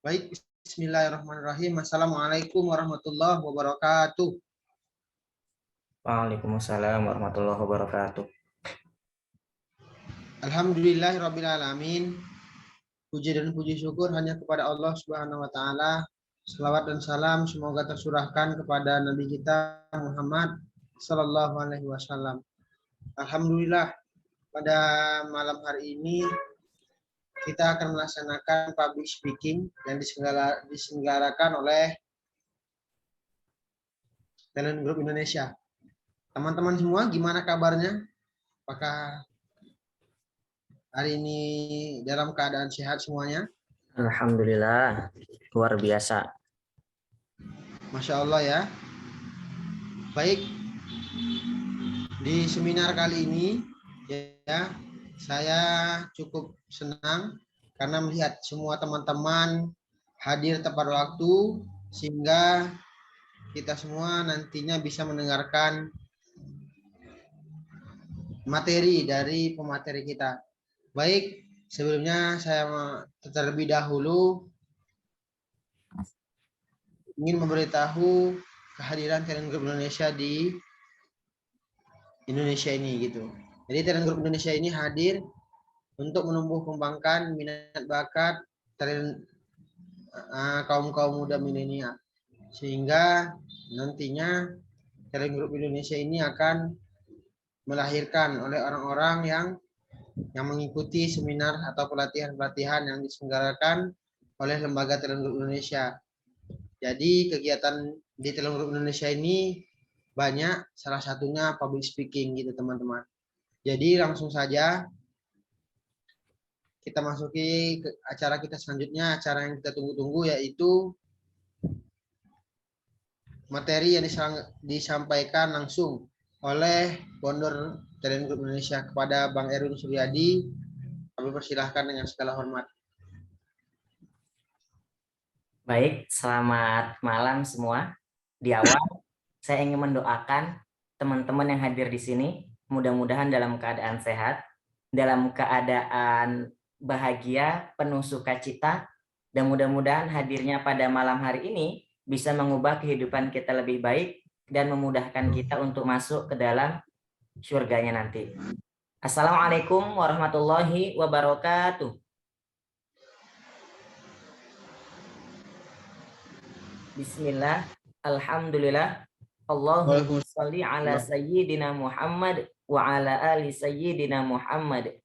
Baik, bismillahirrahmanirrahim. Assalamualaikum warahmatullahi wabarakatuh. Waalaikumsalam warahmatullahi wabarakatuh. Alhamdulillahirabbil alamin. Puji dan puji syukur hanya kepada Allah Subhanahu wa taala. Selawat dan salam semoga tercurahkan kepada Nabi kita Muhammad sallallahu alaihi wasallam. Alhamdulillah, pada malam hari ini kita akan melaksanakan public speaking yang diselenggarakan oleh Talent Group Indonesia. Teman-teman semua, gimana kabarnya? Apakah hari ini dalam keadaan sehat semuanya? Alhamdulillah, luar biasa. Masya Allah ya. Baik, di seminar kali ini ya, saya cukup senang karena melihat semua teman-teman hadir tepat waktu sehingga kita semua nantinya bisa mendengarkan materi dari pemateri kita. Baik, sebelumnya saya terlebih dahulu ingin memberitahu kehadiran Talent Group Indonesia di Indonesia ini gitu. Jadi Talent Group Indonesia ini hadir untuk menumbuh kembangkan minat bakat kaum muda milenial, sehingga nantinya Talent Group Indonesia ini akan melahirkan oleh orang-orang yang mengikuti seminar atau pelatihan-pelatihan yang diselenggarakan oleh lembaga Talent Group Indonesia. Jadi kegiatan di Talent Group Indonesia ini banyak, salah satunya public speaking gitu teman-teman. Jadi langsung saja kita masuki ke acara kita selanjutnya, acara yang kita tunggu-tunggu, yaitu materi yang disampaikan langsung oleh founder Talent Group Indonesia kepada Bang Erwin Suryadi. Kami persilahkan dengan segala hormat. Baik, selamat malam semua. Di awal, saya ingin mendoakan teman-teman yang hadir di sini, mudah-mudahan dalam keadaan sehat, dalam keadaan bahagia, penuh sukacita, dan mudah-mudahan hadirnya pada malam hari ini bisa mengubah kehidupan kita lebih baik dan memudahkan kita untuk masuk ke dalam surganya nanti. Assalamualaikum warahmatullahi wabarakatuh. Bismillah, alhamdulillah, Allahumma sholli ala sayyidina Muhammad wa ala ali sayyidina Muhammad.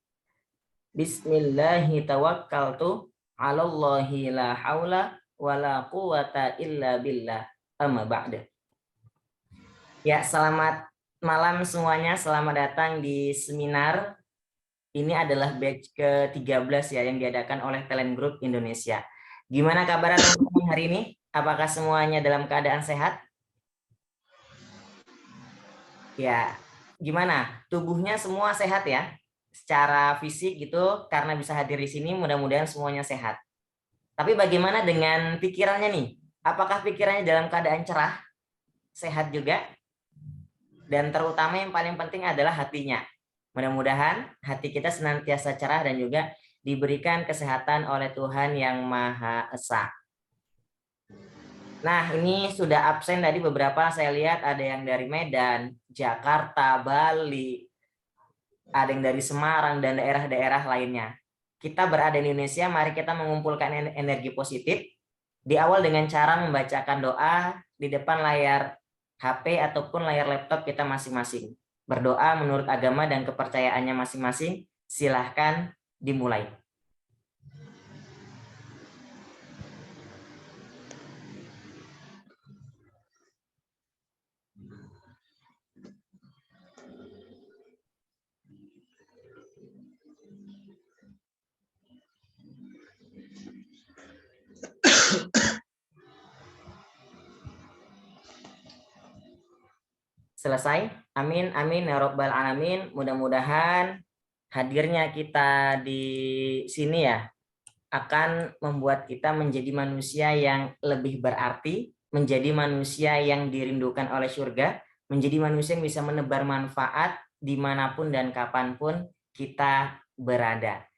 Bismillahi tawakkaltu ala Allahi la haula wa la quwata illa billah, amma ba'da. Ya, selamat malam semuanya, selamat datang di seminar. Ini adalah batch ke-13 ya yang diadakan oleh Talent Group Indonesia. Gimana kabar teman-teman hari ini? Apakah semuanya dalam keadaan sehat? Ya, gimana? Tubuhnya semua sehat ya? Secara fisik gitu, karena bisa hadir di sini, mudah-mudahan semuanya sehat. Tapi bagaimana dengan pikirannya nih? Apakah pikirannya dalam keadaan cerah? Sehat juga? Dan terutama yang paling penting adalah hatinya. Mudah-mudahan hati kita senantiasa cerah dan juga diberikan kesehatan oleh Tuhan Yang Maha Esa. Nah, ini sudah absen tadi beberapa, saya lihat ada yang dari Medan, Jakarta, Bali, ada yang dari Semarang, dan daerah-daerah lainnya. Kita berada di Indonesia, mari kita mengumpulkan energi positif. Di awal dengan cara membacakan doa di depan layar HP ataupun layar laptop kita masing-masing. Berdoa menurut agama dan kepercayaannya masing-masing, silahkan dimulai. Selesai? Amin, amin, ya Rabbal Alamin. Mudah-mudahan hadirnya kita di sini ya akan membuat kita menjadi manusia yang lebih berarti, menjadi manusia yang dirindukan oleh surga, menjadi manusia yang bisa menebar manfaat dimanapun dan kapanpun kita berada.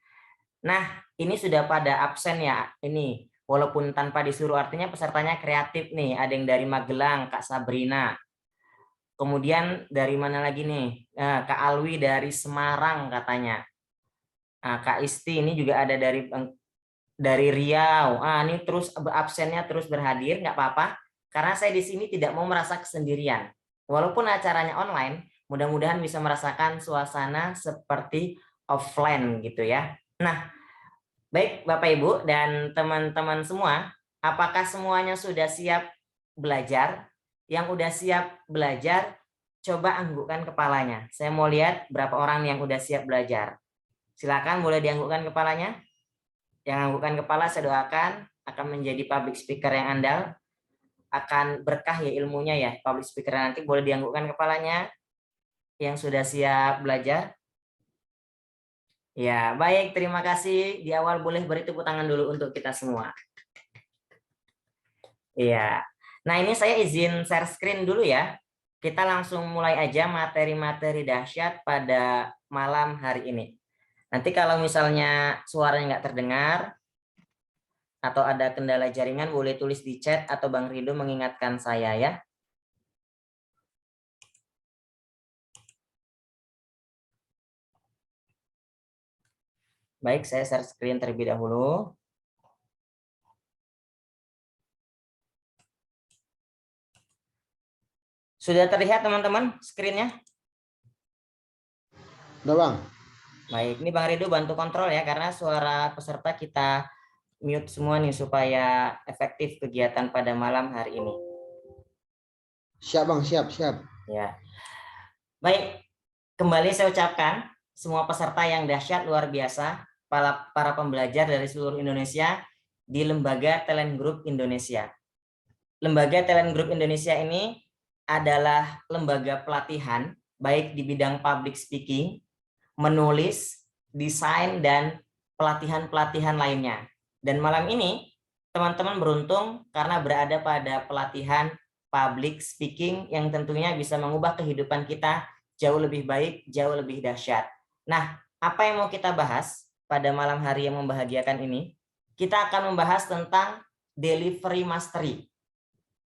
Nah, ini sudah pada absen ya. Ini Walaupun tanpa disuruh, artinya pesertanya kreatif nih. Ada yang dari Magelang, Kak Sabrina. Kemudian dari mana lagi nih? Kak Alwi dari Semarang katanya. Nah, Kak Isti ini juga ada dari Riau. Ini terus absennya terus berhadir, nggak apa-apa. Karena saya di sini tidak mau merasa kesendirian. Walaupun acaranya online, mudah-mudahan bisa merasakan suasana seperti offline gitu ya. Nah, baik Bapak Ibu dan teman-teman semua, apakah semuanya sudah siap belajar? Yang udah siap belajar, coba anggukkan kepalanya. Saya mau lihat berapa orang yang udah siap belajar. Silakan boleh dianggukkan kepalanya. Yang anggukkan kepala saya doakan akan menjadi public speaker yang andal, akan berkah ya ilmunya ya. Public speaker nanti boleh dianggukkan kepalanya. Yang sudah siap belajar. Ya, baik, terima kasih. Di awal boleh beri tepuk tangan dulu untuk kita semua. Iya. Nah, ini saya izin share screen dulu ya. Kita langsung mulai aja materi-materi dahsyat pada malam hari ini. Nanti kalau misalnya suaranya nggak terdengar atau ada kendala jaringan, boleh tulis di chat atau Bang Rido mengingatkan saya ya. Baik, saya share screen terlebih dahulu. Sudah terlihat teman-teman screen-nya? Udah Bang. Baik, ini Bang Rido bantu kontrol ya, karena suara peserta kita mute semua nih supaya efektif kegiatan pada malam hari ini. Siap Bang, siap. Ya. Baik, kembali saya ucapkan semua peserta yang dahsyat luar biasa, para pembelajar dari seluruh Indonesia di Lembaga Talent Group Indonesia. Lembaga Talent Group Indonesia ini adalah lembaga pelatihan baik di bidang public speaking, menulis, desain, dan pelatihan-pelatihan lainnya. Dan malam ini teman-teman beruntung karena berada pada pelatihan public speaking yang tentunya bisa mengubah kehidupan kita jauh lebih baik, jauh lebih dahsyat. Nah, apa yang mau kita bahas pada malam hari yang membahagiakan ini? Kita akan membahas tentang delivery mastery.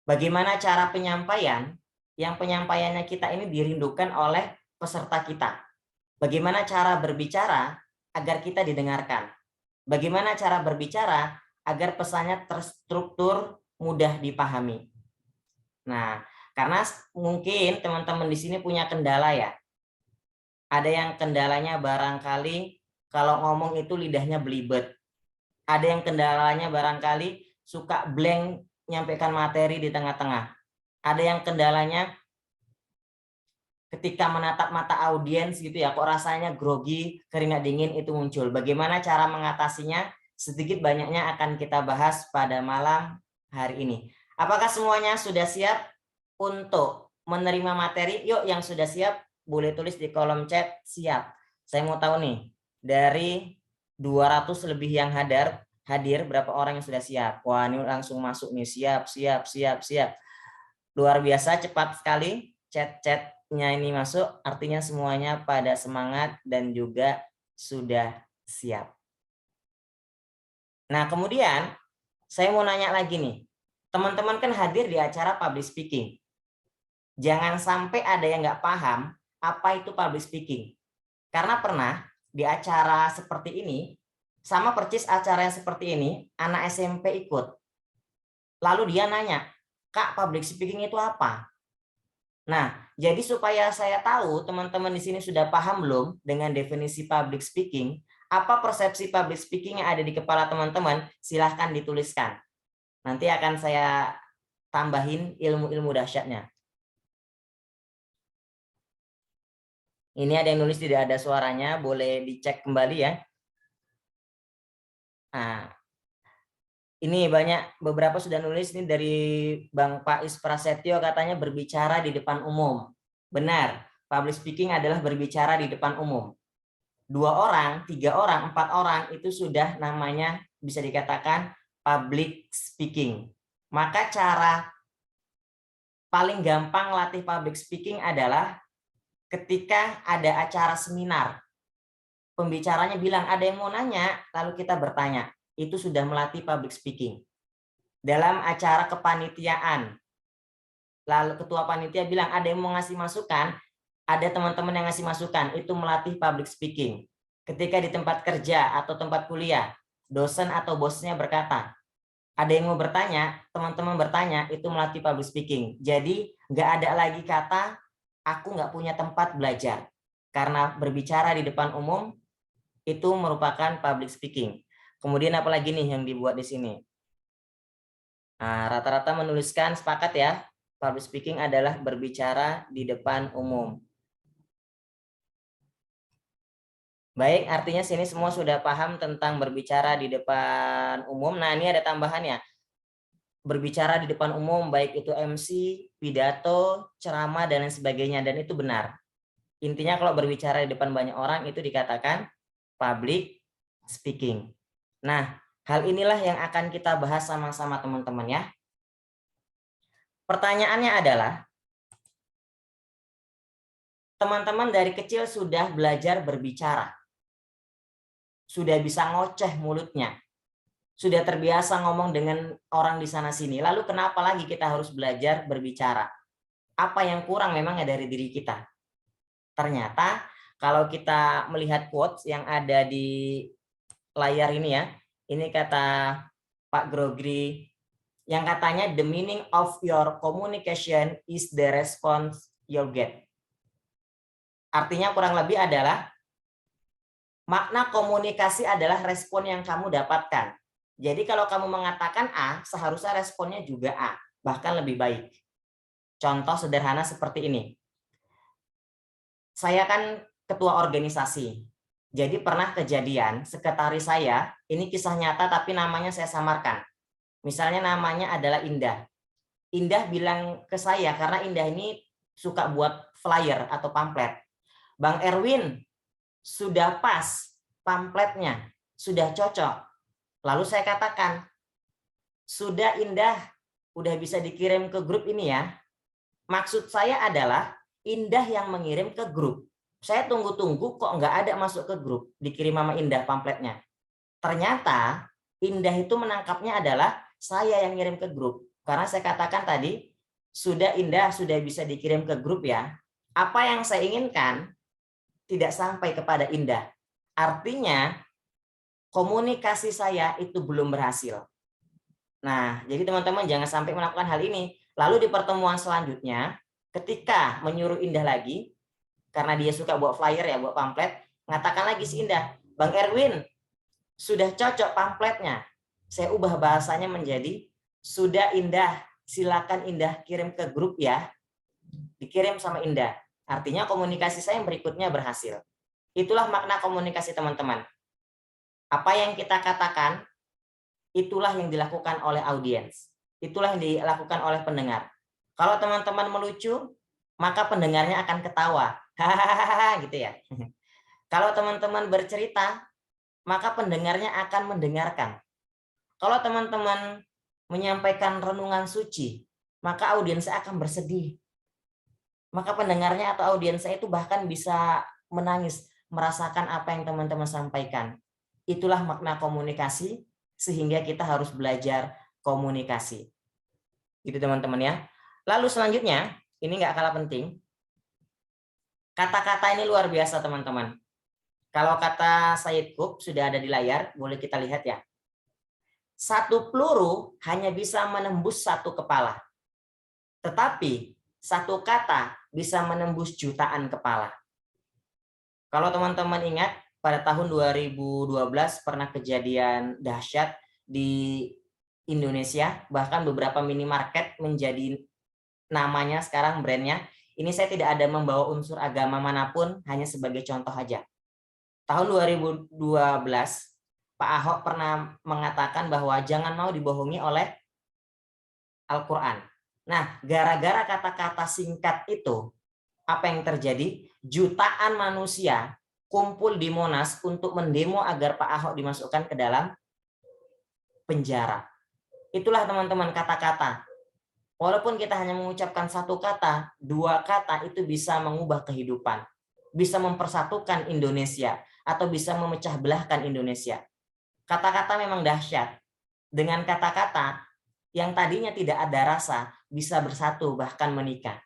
Bagaimana cara penyampaian yang penyampaiannya kita ini dirindukan oleh peserta kita. Bagaimana cara berbicara agar kita didengarkan? Bagaimana cara berbicara agar pesannya terstruktur, mudah dipahami? Nah, karena mungkin teman-teman di sini punya kendala ya. Ada yang kendalanya barangkali kalau ngomong itu lidahnya belibet. Ada yang kendalanya barangkali suka blank nyampaikan materi di tengah-tengah. Ada yang kendalanya ketika menatap mata audiens gitu ya, kok rasanya grogi, keringat dingin itu muncul. Bagaimana cara mengatasinya? Sedikit banyaknya akan kita bahas pada malam hari ini. Apakah semuanya sudah siap untuk menerima materi? Yuk, yang sudah siap boleh tulis di kolom chat siap. Saya mau tahu nih, dari 200 lebih yang hadir berapa orang yang sudah siap? Wah, ini langsung masuk nih, siap. Luar biasa, cepat sekali chat-chatnya ini masuk, artinya semuanya pada semangat dan juga sudah siap. Nah, kemudian saya mau nanya lagi nih, teman-teman kan hadir di acara public speaking. Jangan sampai ada yang nggak paham apa itu public speaking. Karena pernah di acara seperti ini, sama persis acara yang seperti ini, anak SMP ikut. Lalu dia nanya, Kak, public speaking itu apa? Nah, jadi supaya saya tahu teman-teman di sini sudah paham belum dengan definisi public speaking, apa persepsi public speaking yang ada di kepala teman-teman, silahkan dituliskan. Nanti akan saya tambahin ilmu-ilmu dahsyatnya. Ini ada yang nulis tidak ada suaranya, boleh dicek kembali ya. Nah, ini beberapa sudah nulis nih dari Bang Pais Prasetyo, katanya berbicara di depan umum. Benar, public speaking adalah berbicara di depan umum. 2 orang, 3 orang, 4 orang itu sudah namanya bisa dikatakan public speaking. Maka cara paling gampang latih public speaking adalah ketika ada acara seminar. Pembicaranya bilang ada yang mau nanya, lalu kita bertanya. itu sudah melatih public speaking. Dalam acara kepanitiaan, lalu ketua panitia bilang ada yang mau ngasih masukan, ada teman-teman yang ngasih masukan, itu melatih public speaking. Ketika di tempat kerja atau tempat kuliah, dosen atau bosnya berkata, ada yang mau bertanya, teman-teman bertanya, itu melatih public speaking. Jadi nggak ada lagi kata, aku nggak punya tempat belajar. Karena berbicara di depan umum, itu merupakan public speaking. Kemudian apalagi nih yang dibuat di sini? Nah, rata-rata menuliskan sepakat ya, public speaking adalah berbicara di depan umum. Baik, artinya sini semua sudah paham tentang berbicara di depan umum. Nah, ini ada tambahannya. Berbicara di depan umum, baik itu MC, pidato, ceramah, dan lain sebagainya. Dan itu benar. Intinya kalau berbicara di depan banyak orang, itu dikatakan public speaking. Nah, hal inilah yang akan kita bahas sama-sama teman-teman ya. Pertanyaannya adalah, teman-teman dari kecil sudah belajar berbicara. Sudah bisa ngoceh mulutnya. Sudah terbiasa ngomong dengan orang di sana-sini. Lalu kenapa lagi kita harus belajar berbicara? Apa yang kurang memang dari diri kita? Ternyata kalau kita melihat quotes yang ada di layar ini ya, ini kata Pak Grogri, yang katanya the meaning of your communication is the response you get. Artinya kurang lebih adalah makna komunikasi adalah respon yang kamu dapatkan. Jadi kalau kamu mengatakan A, seharusnya responnya juga A, bahkan lebih baik. Contoh sederhana seperti ini. Saya kan ketua organisasi. Jadi pernah kejadian sekretaris saya, ini kisah nyata tapi namanya saya samarkan. Misalnya namanya adalah Indah. Indah bilang ke saya, karena Indah ini suka buat flyer atau pamflet. Bang Erwin, sudah pas pamfletnya, sudah cocok. Lalu saya katakan, sudah Indah, udah bisa dikirim ke grup ini ya. Maksud saya adalah Indah yang mengirim ke grup. Saya tunggu-tunggu kok nggak ada masuk ke grup, dikirim sama Indah pamfletnya. Ternyata Indah itu menangkapnya adalah saya yang ngirim ke grup. Karena saya katakan tadi, sudah Indah, sudah bisa dikirim ke grup ya. Apa yang saya inginkan tidak sampai kepada Indah. Artinya komunikasi saya itu belum berhasil. Nah, jadi teman-teman jangan sampai melakukan hal ini. Lalu di pertemuan selanjutnya, ketika menyuruh Indah lagi, karena dia suka buat flyer ya, buat pamflet, ngatakan lagi si Indah, Bang Erwin, sudah cocok pamfletnya. Saya ubah bahasanya menjadi, sudah Indah, silakan Indah kirim ke grup ya. Dikirim sama Indah. Artinya komunikasi saya yang berikutnya berhasil. Itulah makna komunikasi teman-teman. Apa yang kita katakan, itulah yang dilakukan oleh audiens. Itulah yang dilakukan oleh pendengar. Kalau teman-teman melucu, maka pendengarnya akan ketawa. Hahaha gitu ya. Kalau teman-teman bercerita, maka pendengarnya akan mendengarkan. Kalau teman-teman menyampaikan renungan suci, maka audiensnya akan bersedih. Maka pendengarnya atau audiensnya itu bahkan bisa menangis, merasakan apa yang teman-teman sampaikan. Itulah makna komunikasi, sehingga kita harus belajar komunikasi. Gitu teman-teman ya. Lalu selanjutnya, ini nggak kalah penting. Kata-kata ini luar biasa teman-teman. Kalau kata Said Qutb sudah ada di layar, boleh kita lihat ya. Satu peluru hanya bisa menembus satu kepala. Tetapi satu kata bisa menembus jutaan kepala. Kalau teman-teman ingat, pada tahun 2012 pernah kejadian dahsyat di Indonesia, bahkan beberapa minimarket menjadi namanya sekarang brandnya. Ini saya tidak ada membawa unsur agama manapun, hanya sebagai contoh aja. Tahun 2012, Pak Ahok pernah mengatakan bahwa jangan mau dibohongi oleh Al-Quran. Nah, gara-gara kata-kata singkat itu, apa yang terjadi? Jutaan manusia kumpul di Monas untuk mendemo agar Pak Ahok dimasukkan ke dalam penjara. Itulah teman-teman kata-kata. Walaupun kita hanya mengucapkan satu kata, dua kata itu bisa mengubah kehidupan. Bisa mempersatukan Indonesia atau bisa memecah belahkan Indonesia. Kata-kata memang dahsyat. Dengan kata-kata yang tadinya tidak ada rasa bisa bersatu bahkan menikah.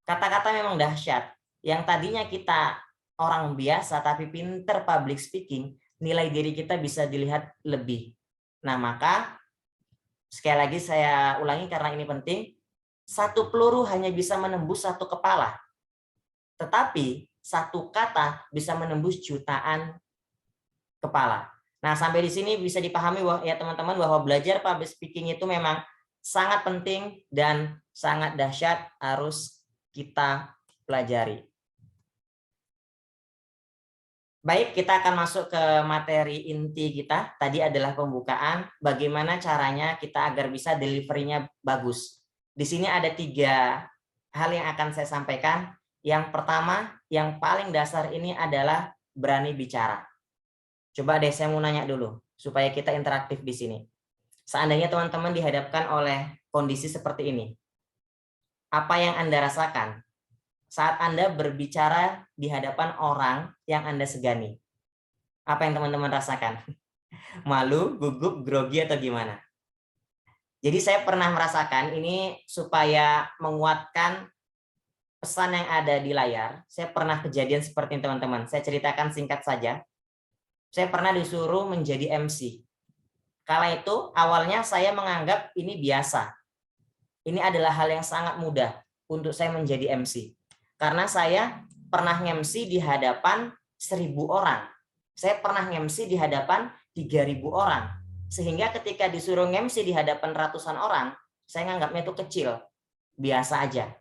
Kata-kata memang dahsyat. Yang tadinya kita orang biasa tapi pinter public speaking, nilai diri kita bisa dilihat lebih. Nah, maka sekali lagi saya ulangi karena ini penting, satu peluru hanya bisa menembus satu kepala. Tetapi satu kata bisa menembus jutaan kepala. Nah, sampai di sini bisa dipahami bahwa ya teman-teman bahwa belajar public speaking itu memang sangat penting dan sangat dahsyat, harus kita pelajari. Baik, kita akan masuk ke materi inti kita. Tadi adalah pembukaan, bagaimana caranya kita agar bisa delivery-nya bagus. Di sini ada 3 hal yang akan saya sampaikan. Yang pertama, yang paling dasar ini adalah berani bicara. Coba deh saya mau nanya dulu, supaya kita interaktif di sini. Seandainya teman-teman dihadapkan oleh kondisi seperti ini, apa yang Anda rasakan saat Anda berbicara di hadapan orang yang Anda segani? Apa yang teman-teman rasakan? Malu, gugup, grogi, atau gimana? Jadi saya pernah merasakan ini supaya menguatkan pesan yang ada di layar. Saya pernah kejadian seperti ini teman-teman. Saya ceritakan singkat saja. Saya pernah disuruh menjadi MC. Kala itu awalnya saya menganggap ini biasa. Ini adalah hal yang sangat mudah untuk saya menjadi MC. Karena saya pernah MC di hadapan 1.000 orang. Saya pernah MC di hadapan 3.000 orang. Sehingga ketika disuruh MC di hadapan ratusan orang, saya menganggapnya itu kecil, biasa aja.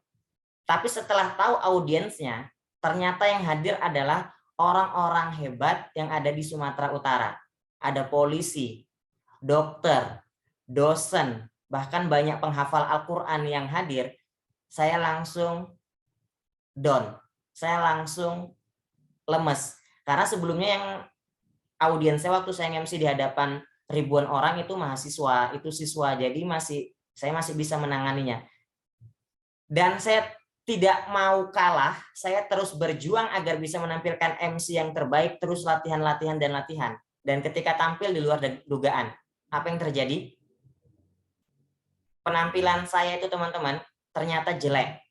Tapi setelah tahu audiensnya, ternyata yang hadir adalah orang-orang hebat yang ada di Sumatera Utara. Ada polisi, dokter, dosen, bahkan banyak penghafal Al-Quran yang hadir. Saya langsung down, saya langsung lemes. Karena sebelumnya yang audiens saya waktu saya MC di hadapan ribuan orang itu mahasiswa, itu siswa, jadi saya masih bisa menanganinya. Dan saya tidak mau kalah, saya terus berjuang agar bisa menampilkan MC yang terbaik, terus latihan. Dan ketika tampil di luar dugaan, apa yang terjadi? Penampilan saya itu teman-teman ternyata jelek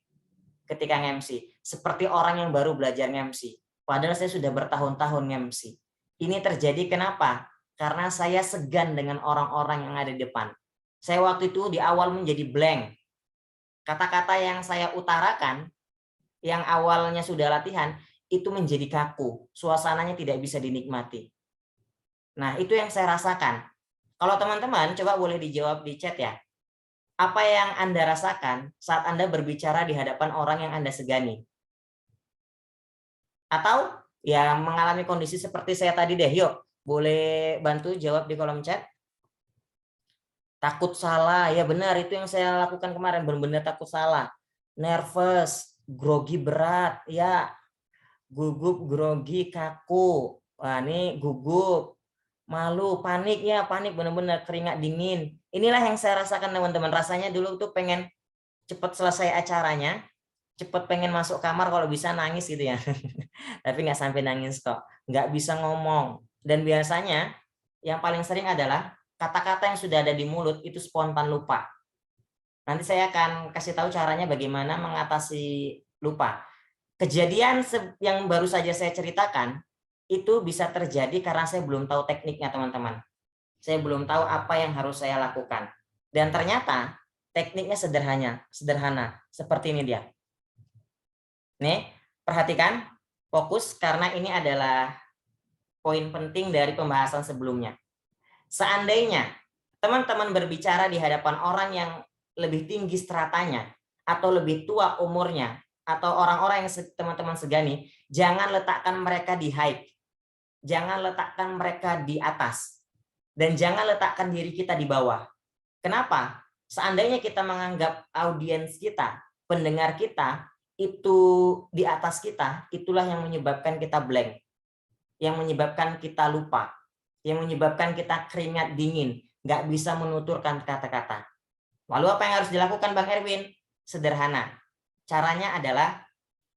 ketika MC, seperti orang yang baru belajar MC. Padahal saya sudah bertahun-tahun MC. Ini terjadi kenapa? Karena saya segan dengan orang-orang yang ada di depan. Saya waktu itu di awal menjadi blank. Kata-kata yang saya utarakan, yang awalnya sudah latihan, itu menjadi kaku. Suasananya tidak bisa dinikmati. Nah, itu yang saya rasakan. Kalau teman-teman, coba boleh dijawab di chat ya. Apa yang Anda rasakan saat Anda berbicara di hadapan orang yang Anda segani? Atau ya mengalami kondisi seperti saya tadi deh, yuk boleh bantu jawab di kolom chat. Takut salah, ya benar, itu yang saya lakukan kemarin, benar-benar takut salah. Nervous, grogi berat, ya gugup, grogi, kaku. Wah, ini gugup, malu, panik, ya panik, benar-benar keringat dingin. Inilah yang saya rasakan teman-teman. Rasanya dulu tuh pengen cepat selesai acaranya, cepat pengen masuk kamar, kalau bisa nangis gitu ya. Tapi nggak sampai nangis kok, nggak bisa ngomong. Dan biasanya yang paling sering adalah kata-kata yang sudah ada di mulut itu spontan lupa. Nanti saya akan kasih tahu caranya bagaimana mengatasi lupa. Kejadian yang baru saja saya ceritakan itu bisa terjadi karena saya belum tahu tekniknya teman-teman. Saya belum tahu apa yang harus saya lakukan. Dan ternyata tekniknya sederhana. Seperti ini dia. Nih, perhatikan, fokus karena ini adalah poin penting dari pembahasan sebelumnya. Seandainya teman-teman berbicara di hadapan orang yang lebih tinggi stratanya atau lebih tua umurnya atau orang-orang yang teman-teman segani, jangan letakkan mereka di high. Jangan letakkan mereka di atas. Dan jangan letakkan diri kita di bawah. Kenapa? Seandainya kita menganggap audiens kita, pendengar kita, itu di atas kita, itulah yang menyebabkan kita blank. Yang menyebabkan kita lupa. Yang menyebabkan kita keringat dingin. Nggak bisa menuturkan kata-kata. Lalu apa yang harus dilakukan Bang Erwin? Sederhana. Caranya adalah,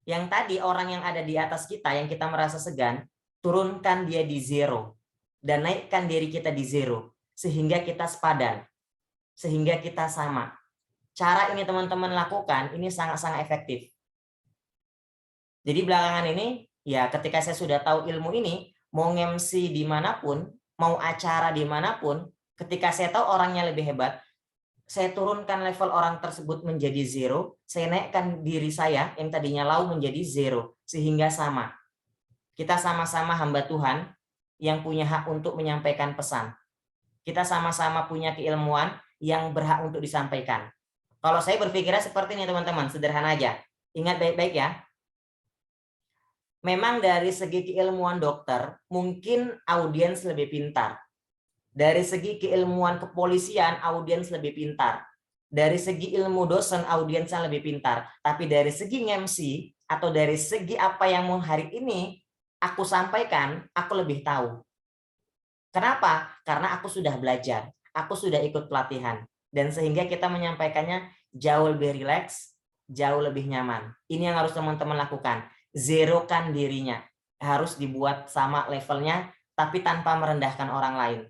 yang tadi orang yang ada di atas kita, yang kita merasa segan, turunkan dia di zero. dan naikkan diri kita di zero, sehingga kita sepadan, sehingga kita sama. Cara ini teman-teman lakukan, ini sangat-sangat efektif. Jadi belakangan ini, ya ketika saya sudah tahu ilmu ini, mau MC dimanapun, mau acara dimanapun, ketika saya tahu orangnya lebih hebat, saya turunkan level orang tersebut menjadi zero, saya naikkan diri saya yang tadinya low menjadi zero, sehingga sama. Kita sama-sama hamba Tuhan yang punya hak untuk menyampaikan pesan. Kita sama-sama punya keilmuan yang berhak untuk disampaikan. Kalau saya berpikirnya seperti ini teman-teman, sederhana aja. Ingat baik-baik ya. Memang dari segi keilmuan dokter, mungkin audiens lebih pintar. Dari segi keilmuan kepolisian, audiens lebih pintar. Dari segi ilmu dosen, audiensnya lebih pintar. Tapi dari segi MC, atau dari segi apa yang mau hari ini aku sampaikan, aku lebih tahu. Kenapa? Karena aku sudah belajar, aku sudah ikut pelatihan. Dan sehingga kita menyampaikannya jauh lebih rileks, jauh lebih nyaman. Ini yang harus teman-teman lakukan. Zerokan dirinya. Harus dibuat sama levelnya, tapi tanpa merendahkan orang lain.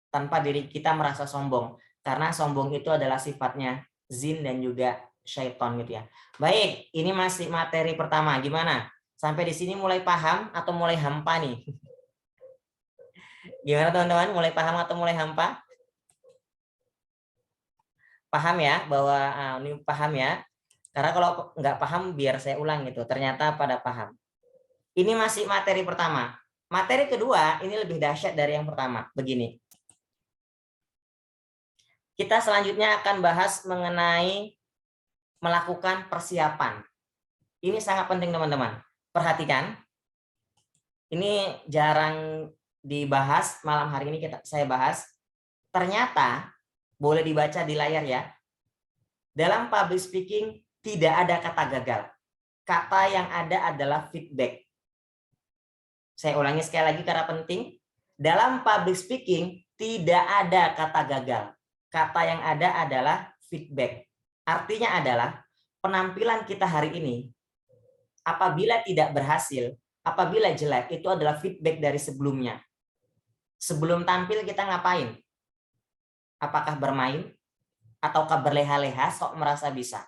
Tanpa diri kita merasa sombong, karena sombong itu adalah sifatnya zin dan juga syaiton gitu ya. Baik, ini masih materi pertama. Gimana? Sampai di sini mulai paham atau mulai hampa nih? Gimana teman-teman? Mulai paham atau mulai hampa? Paham ya bahwa ini paham ya. Karena kalau nggak paham biar saya ulang gitu. Ternyata pada paham. Ini masih materi pertama. Materi kedua ini lebih dahsyat dari yang pertama. Begini. Kita selanjutnya akan bahas mengenai melakukan persiapan. Ini sangat penting teman-teman. Perhatikan. Ini jarang dibahas, malam hari ini saya bahas. Ternyata, boleh dibaca di layar ya. Dalam public speaking tidak ada kata gagal. Kata yang ada adalah feedback. Saya ulangi sekali lagi karena penting. Dalam public speaking tidak ada kata gagal. Kata yang ada adalah feedback. Artinya adalah penampilan kita hari ini apabila tidak berhasil, apabila jelek, itu adalah feedback dari sebelumnya. Sebelum tampil kita ngapain? Apakah bermain? Ataukah berleha-leha sok merasa bisa?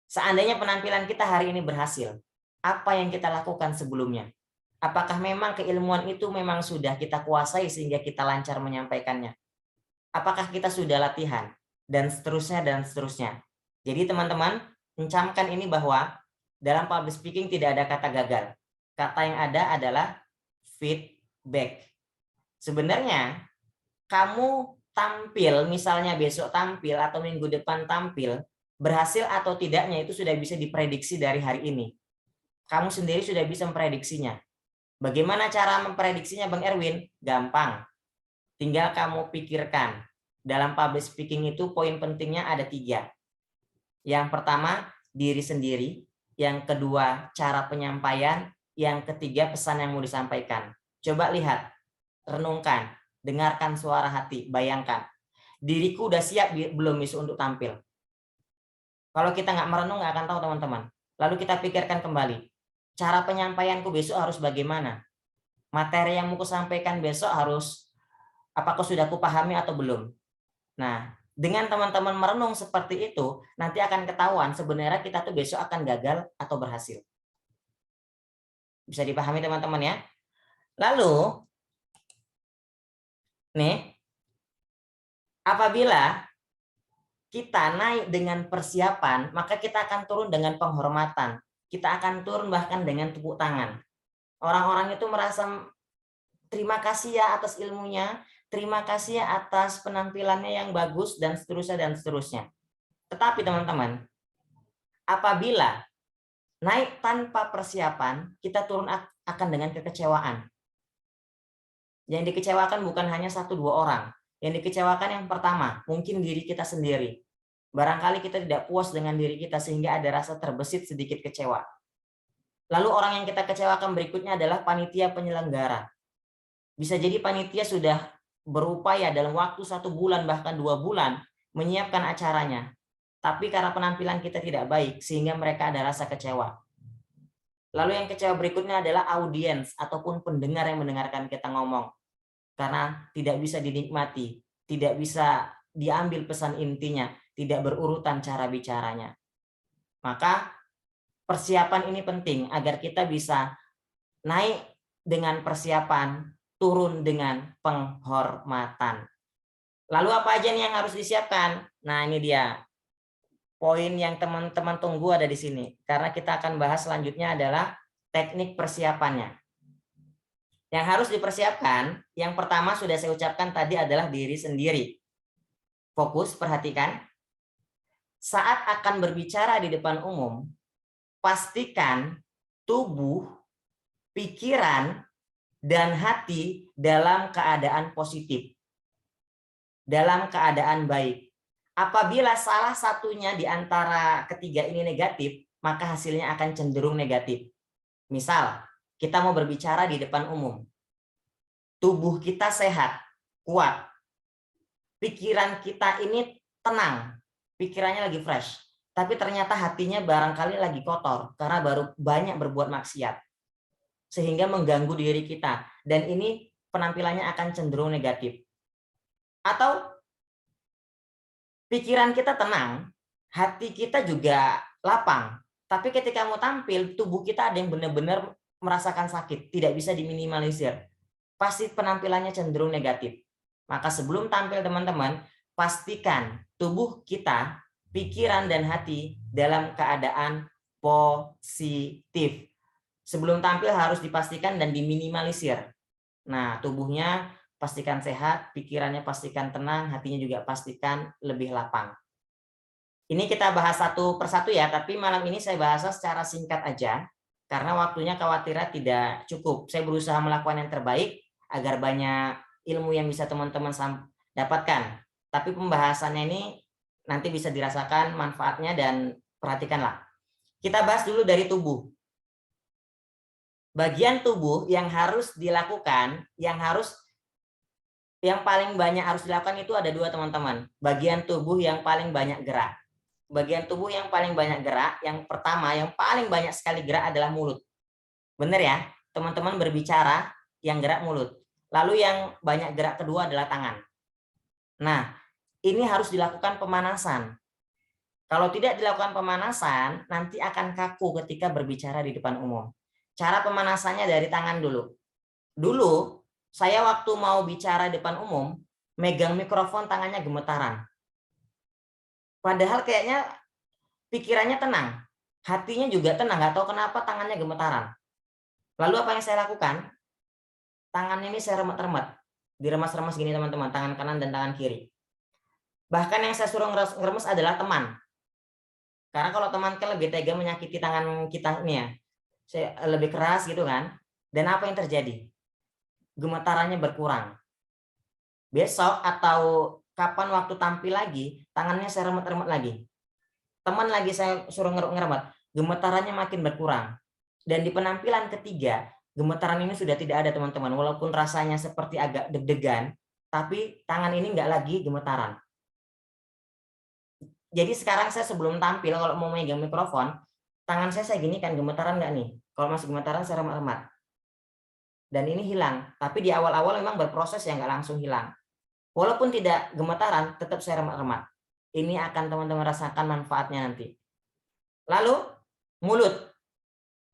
Seandainya penampilan kita hari ini berhasil, apa yang kita lakukan sebelumnya? Apakah memang keilmuan itu memang sudah kita kuasai sehingga kita lancar menyampaikannya? Apakah kita sudah latihan? Dan seterusnya, dan seterusnya. Jadi teman-teman, mencamkan ini bahwa dalam public speaking tidak ada kata gagal. Kata yang ada adalah feedback. Sebenarnya, kamu tampil, misalnya besok tampil atau minggu depan tampil, berhasil atau tidaknya itu sudah bisa diprediksi dari hari ini. Kamu sendiri sudah bisa memprediksinya. Bagaimana cara memprediksinya Bang Erwin? Gampang. Tinggal kamu pikirkan. Dalam public speaking itu poin pentingnya ada 3. Yang pertama, diri sendiri. Yang kedua, cara penyampaian. Yang ketiga, pesan yang mau disampaikan. Coba lihat, renungkan, dengarkan suara hati, bayangkan. Diriku udah siap belum besok untuk tampil? Kalau kita nggak merenung, nggak akan tahu teman-teman. Lalu kita pikirkan kembali, cara penyampaianku besok harus bagaimana? Materi yang mau kusampaikan besok harus, apakah sudah kupahami atau belum? Nah, dengan teman-teman merenung seperti itu, nanti akan ketahuan sebenarnya kita tuh besok akan gagal atau berhasil. Bisa dipahami teman-teman ya? Lalu, nih, apabila kita naik dengan persiapan, maka kita akan turun dengan penghormatan. Kita akan turun bahkan dengan tepuk tangan. Orang-orang itu merasa terima kasih ya atas ilmunya, terima kasih ya atas penampilannya yang bagus, dan seterusnya, dan seterusnya. Tetapi teman-teman, apabila naik tanpa persiapan, kita turun akan dengan kekecewaan. Yang dikecewakan bukan hanya 1-2 orang. Yang dikecewakan yang pertama, mungkin diri kita sendiri. Barangkali kita tidak puas dengan diri kita sehingga ada rasa terbesit sedikit kecewa. Lalu orang yang kita kecewakan berikutnya adalah panitia penyelenggara. Bisa jadi panitia sudah berupaya dalam waktu 1 bulan bahkan 2 bulan menyiapkan acaranya. Tapi karena penampilan kita tidak baik sehingga mereka ada rasa kecewa. Lalu yang kecewa berikutnya adalah audiens ataupun pendengar yang mendengarkan kita ngomong. karena tidak bisa dinikmati, tidak bisa diambil pesan intinya, tidak berurutan cara bicaranya. Maka persiapan ini penting agar kita bisa naik dengan persiapan, turun dengan penghormatan. Lalu apa aja nih yang harus disiapkan? Nah, ini dia. Poin yang teman-teman tunggu ada di sini. Karena kita akan bahas selanjutnya adalah teknik persiapannya. Yang harus dipersiapkan, yang pertama sudah saya ucapkan tadi adalah diri sendiri. Fokus, perhatikan. Saat akan berbicara di depan umum, pastikan tubuh, pikiran, dan hati dalam keadaan positif, dalam keadaan baik. Apabila salah satunya di antara ketiga ini negatif, maka hasilnya akan cenderung negatif. Misal, kita mau berbicara di depan umum. Tubuh kita sehat, kuat. Pikiran kita ini tenang, pikirannya lagi fresh. Tapi ternyata hatinya barangkali lagi kotor, karena baru banyak berbuat maksiat. Sehingga mengganggu diri kita. Dan ini penampilannya akan cenderung negatif. Atau pikiran kita tenang, hati kita juga lapang. Tapi ketika mau tampil, tubuh kita ada yang benar-benar merasakan sakit, tidak bisa diminimalisir. Pasti penampilannya cenderung negatif. Maka sebelum tampil teman-teman, pastikan tubuh kita, pikiran dan hati dalam keadaan positif. Sebelum tampil harus dipastikan dan diminimalisir. Nah, tubuhnya pastikan sehat, pikirannya pastikan tenang, hatinya juga pastikan lebih lapang. Ini kita bahas satu persatu ya, tapi malam ini saya bahas secara singkat aja, karena waktunya khawatirnya tidak cukup. Saya berusaha melakukan yang terbaik, agar banyak ilmu yang bisa teman-teman dapatkan. Tapi pembahasannya ini nanti bisa dirasakan manfaatnya dan perhatikanlah. Kita bahas dulu dari tubuh. Bagian tubuh yang harus dilakukan, yang paling banyak harus dilakukan itu ada dua teman-teman. Bagian tubuh yang paling banyak gerak. Bagian tubuh yang paling banyak gerak, yang pertama, yang paling banyak sekali gerak adalah mulut. Benar ya? Teman-teman berbicara, yang gerak mulut. Lalu yang banyak gerak kedua adalah tangan. Nah, ini harus dilakukan pemanasan. Kalau tidak dilakukan pemanasan, nanti akan kaku ketika berbicara di depan umum. Cara pemanasannya dari tangan dulu. Dulu, saya waktu mau bicara di depan umum, megang mikrofon tangannya gemetaran. Padahal kayaknya pikirannya tenang, hatinya juga tenang, nggak tahu kenapa tangannya gemetaran. Lalu apa yang saya lakukan? Tangannya ini saya remet-remet, diremas-remas gini teman-teman, tangan kanan dan tangan kiri. Bahkan yang saya suruh ngeremes adalah teman. Karena kalau teman kan lebih tega menyakiti tangan kita ini ya, saya lebih keras gitu kan. Dan apa yang terjadi? Gemetarannya berkurang. Besok atau kapan waktu tampil lagi, tangannya saya remet-remet lagi. Teman lagi saya suruh ngeremet, gemetarannya makin berkurang. Dan di penampilan ketiga, gemetaran ini sudah tidak ada teman-teman. Walaupun rasanya seperti agak deg-degan, tapi tangan ini nggak lagi gemetaran. Jadi sekarang saya sebelum tampil, kalau mau megang mikrofon, tangan saya gini kan, gemetaran nggak nih? Kalau masih gemetaran, saya remat-remat. Dan ini hilang. Tapi di awal-awal memang berproses ya, nggak langsung hilang. Walaupun tidak gemetaran, tetap saya remat-remat. Ini akan teman-teman rasakan manfaatnya nanti. Lalu, mulut.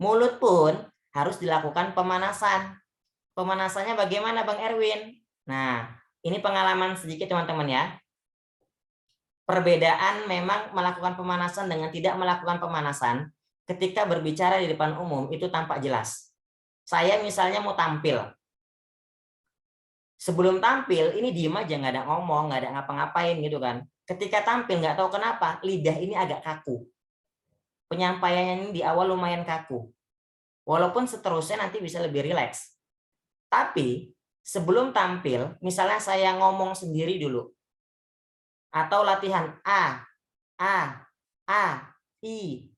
Mulut pun harus dilakukan pemanasan. Pemanasannya bagaimana Bang Erwin? Nah, ini pengalaman sedikit teman-teman ya. Perbedaan memang melakukan pemanasan dengan tidak melakukan pemanasan ketika berbicara di depan umum itu tampak jelas. Saya misalnya mau tampil. Sebelum tampil ini diem aja, nggak ada ngomong, nggak ada ngapa-ngapain gitu kan. Ketika tampil nggak tahu kenapa lidah ini agak kaku. Penyampaiannya ini di awal lumayan kaku. Walaupun seterusnya nanti bisa lebih rileks. Tapi sebelum tampil, misalnya saya ngomong sendiri dulu. Atau latihan A, I,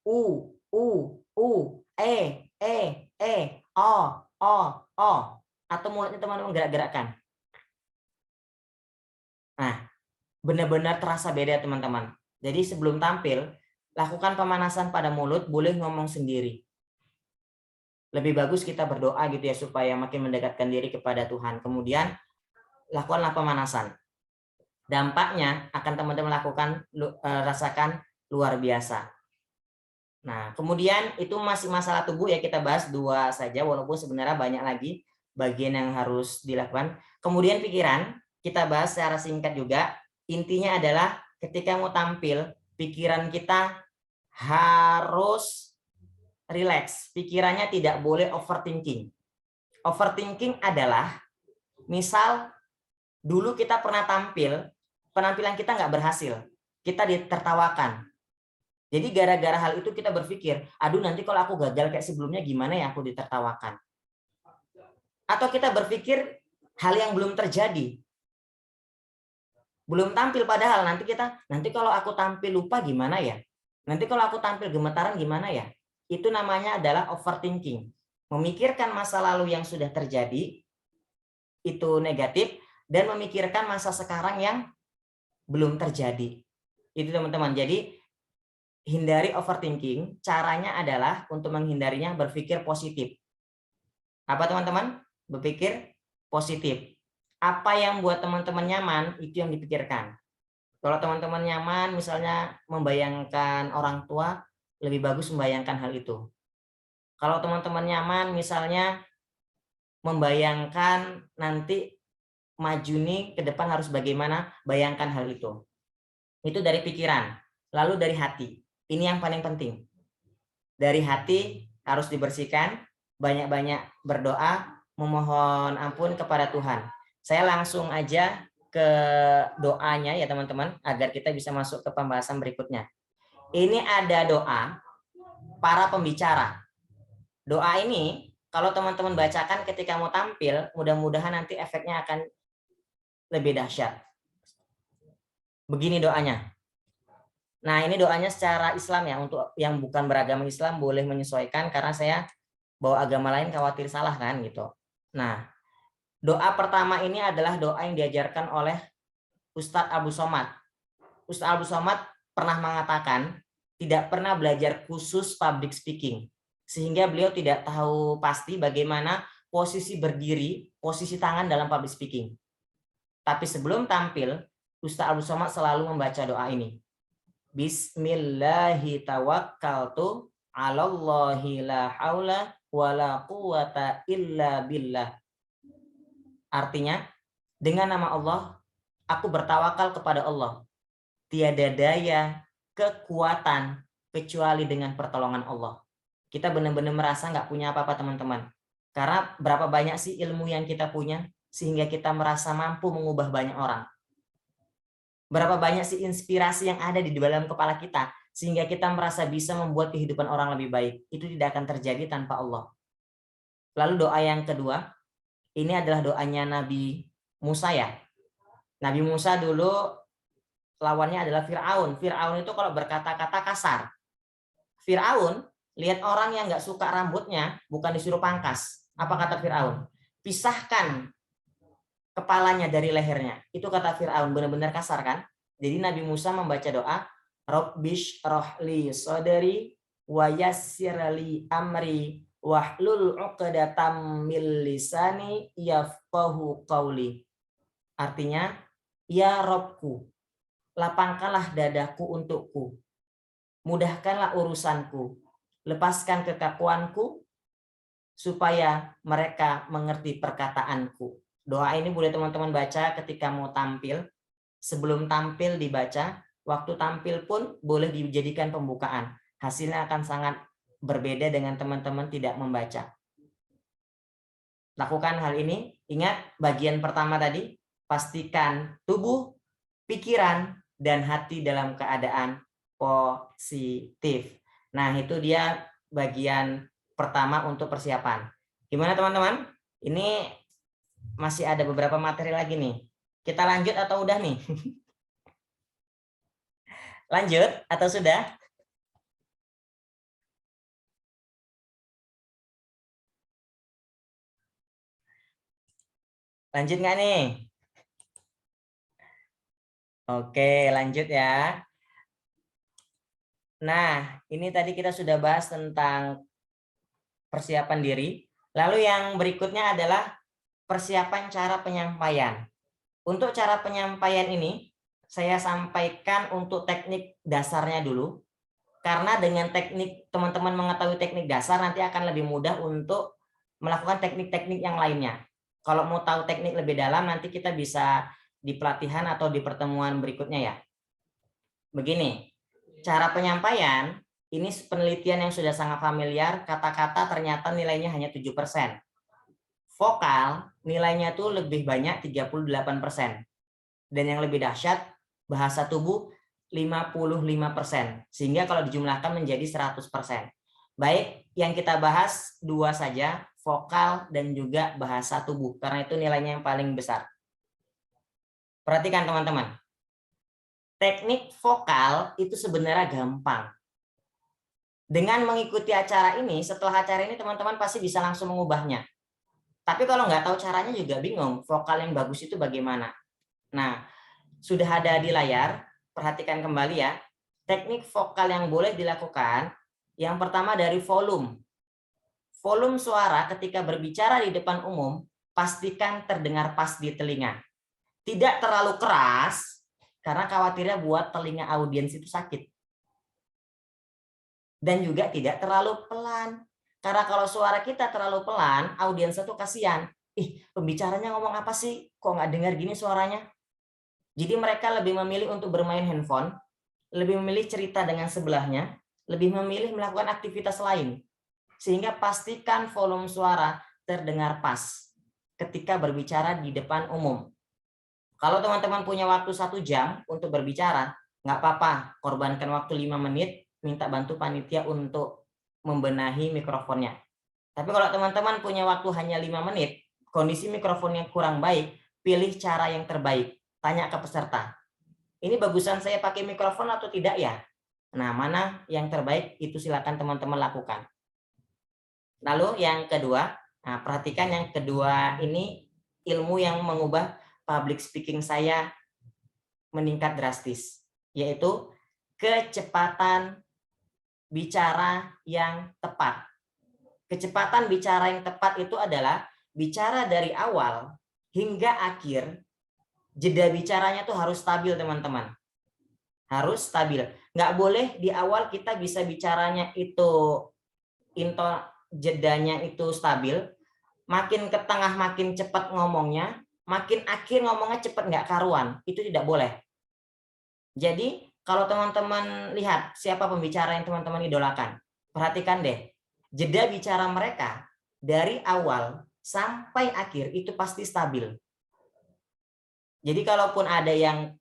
U, O. Atau mulutnya teman-teman gerak-gerakkan. Nah, benar-benar terasa beda teman-teman. Jadi sebelum tampil, lakukan pemanasan pada mulut, boleh ngomong sendiri. Lebih bagus kita berdoa gitu ya supaya makin mendekatkan diri kepada Tuhan. Kemudian lakukanlah pemanasan. Dampaknya akan teman-teman rasakan luar biasa. Nah, kemudian itu masih masalah tubuh ya, kita bahas 2 saja walaupun sebenarnya banyak lagi bagian yang harus dilakukan. Kemudian pikiran, kita bahas secara singkat juga. Intinya adalah ketika mau tampil, pikiran kita harus rileks. Pikirannya tidak boleh overthinking. Overthinking adalah misal dulu kita pernah tampil, penampilan kita nggak berhasil, kita ditertawakan. Jadi gara-gara hal itu kita berpikir, aduh nanti kalau aku gagal kayak sebelumnya gimana ya aku ditertawakan. Atau kita berpikir hal yang belum terjadi. Belum tampil padahal nanti kalau aku tampil lupa gimana ya? Nanti kalau aku tampil gemetaran gimana ya? Itu namanya adalah overthinking. Memikirkan masa lalu yang sudah terjadi itu negatif dan memikirkan masa sekarang yang belum terjadi. Itu teman-teman. Jadi hindari overthinking, caranya adalah untuk menghindarinya berpikir positif. Apa teman-teman? Berpikir positif. Apa yang buat teman-teman nyaman, itu yang dipikirkan. Kalau teman-teman nyaman, misalnya membayangkan orang tua, lebih bagus membayangkan hal itu. Kalau teman-teman nyaman, misalnya membayangkan nanti maju nih ke depan harus bagaimana, bayangkan hal itu. Itu dari pikiran. Lalu dari hati. Ini yang paling penting. Dari hati harus dibersihkan, banyak-banyak berdoa, memohon ampun kepada Tuhan. Saya langsung aja ke doanya ya teman-teman, agar kita bisa masuk ke pembahasan berikutnya. Ini ada doa para pembicara. Doa ini kalau teman-teman bacakan ketika mau tampil, mudah-mudahan nanti efeknya akan lebih dahsyat. Begini doanya. Nah, ini doanya secara Islam ya, untuk yang bukan beragama Islam boleh menyesuaikan karena saya bawa agama lain khawatir salah kan gitu. Nah, doa pertama ini adalah doa yang diajarkan oleh Ustadz Abu Somad. Ustadz Abu Somad pernah mengatakan tidak pernah belajar khusus public speaking, sehingga beliau tidak tahu pasti bagaimana posisi berdiri, posisi tangan dalam public speaking. Tapi sebelum tampil, Ustadz Abu Somad selalu membaca doa ini. Bismillahi tawakkaltu 'alallahi la haula wala quwata illa billah. Artinya, dengan nama Allah, aku bertawakal kepada Allah. Tiada daya, kekuatan, kecuali dengan pertolongan Allah. Kita benar-benar merasa nggak punya apa-apa teman-teman. Karena berapa banyak sih ilmu yang kita punya, sehingga kita merasa mampu mengubah banyak orang. Berapa banyak sih inspirasi yang ada di dalam kepala kita, sehingga kita merasa bisa membuat kehidupan orang lebih baik. Itu tidak akan terjadi tanpa Allah. Lalu doa yang kedua, ini adalah doanya Nabi Musa ya. Nabi Musa dulu lawannya adalah Fir'aun. Fir'aun itu kalau berkata-kata kasar. Fir'aun lihat orang yang nggak suka rambutnya, bukan disuruh pangkas. Apa kata Fir'aun? Pisahkan kepalanya dari lehernya. Itu kata Fir'aun, benar-benar kasar kan? Jadi Nabi Musa membaca doa, Rabbish rohli soderi wa yassirli amri wahlul 'uqdatam min lisani yafqahu qawli. Artinya, ya Robku, lapangkanlah dadaku untukku, mudahkanlah urusanku, lepaskan kekakuanku, supaya mereka mengerti perkataanku. Doa ini boleh teman-teman baca ketika mau tampil, sebelum tampil dibaca, waktu tampil pun boleh dijadikan pembukaan. Hasilnya akan sangat berbeda dengan teman-teman tidak membaca. Lakukan hal ini, ingat bagian pertama tadi, pastikan tubuh, pikiran, dan hati dalam keadaan positif. Nah, itu dia bagian pertama untuk persiapan. Gimana teman-teman? Ini masih ada beberapa materi lagi nih. Kita lanjut atau udah nih? Lanjut atau sudah? Lanjut nggak nih? Oke, lanjut ya. Nah, ini tadi kita sudah bahas tentang persiapan diri. Lalu yang berikutnya adalah persiapan cara penyampaian. Untuk cara penyampaian ini, saya sampaikan untuk teknik dasarnya dulu. Karena dengan teknik, teman-teman mengetahui teknik dasar, nanti akan lebih mudah untuk melakukan teknik-teknik yang lainnya. Kalau mau tahu teknik lebih dalam, nanti kita bisa di pelatihan atau di pertemuan berikutnya ya. Begini, cara penyampaian, ini penelitian yang sudah sangat familiar, kata-kata ternyata nilainya hanya 7%. Vokal nilainya tuh lebih banyak 38%. Dan yang lebih dahsyat, bahasa tubuh 55%. Sehingga kalau dijumlahkan menjadi 100%. Baik, yang kita bahas dua saja, vokal dan juga bahasa tubuh. Karena itu nilainya yang paling besar. Perhatikan teman-teman. Teknik vokal itu sebenarnya gampang. Dengan mengikuti acara ini, setelah acara ini teman-teman pasti bisa langsung mengubahnya. Tapi kalau nggak tahu caranya juga bingung, vokal yang bagus itu bagaimana. Nah, sudah ada di layar, perhatikan kembali ya. Teknik vokal yang boleh dilakukan, yang pertama dari volume. Volume suara ketika berbicara di depan umum, pastikan terdengar pas di telinga. Tidak terlalu keras, karena khawatirnya buat telinga audiens itu sakit. Dan juga tidak terlalu pelan. Karena kalau suara kita terlalu pelan, audiens itu kasihan. Pembicaranya ngomong apa sih? Kok nggak dengar gini suaranya? Jadi mereka lebih memilih untuk bermain handphone, lebih memilih cerita dengan sebelahnya, lebih memilih melakukan aktivitas lain. Sehingga pastikan volume suara terdengar pas ketika berbicara di depan umum. Kalau teman-teman punya waktu 1 jam untuk berbicara, nggak apa-apa, korbankan waktu 5 menit, minta bantu panitia untuk membenahi mikrofonnya. Tapi kalau teman-teman punya waktu hanya 5 menit, kondisi mikrofonnya kurang baik, pilih cara yang terbaik. Tanya ke peserta, ini bagusan saya pakai mikrofon atau tidak ya? Nah, mana yang terbaik itu silakan teman-teman lakukan. Lalu yang kedua, nah perhatikan yang kedua ini ilmu yang mengubah public speaking saya meningkat drastis, yaitu kecepatan bicara yang tepat. Kecepatan bicara yang tepat itu adalah bicara dari awal hingga akhir, jeda bicaranya tuh harus stabil teman-teman. Harus stabil. Nggak boleh di awal kita bisa bicaranya itu jedanya itu stabil, makin ke tengah makin cepat ngomongnya, makin akhir ngomongnya cepat nggak karuan. Itu tidak boleh. Jadi kalau teman-teman lihat siapa pembicara yang teman-teman idolakan, perhatikan deh, jeda bicara mereka dari awal sampai akhir itu pasti stabil. Jadi kalaupun ada yang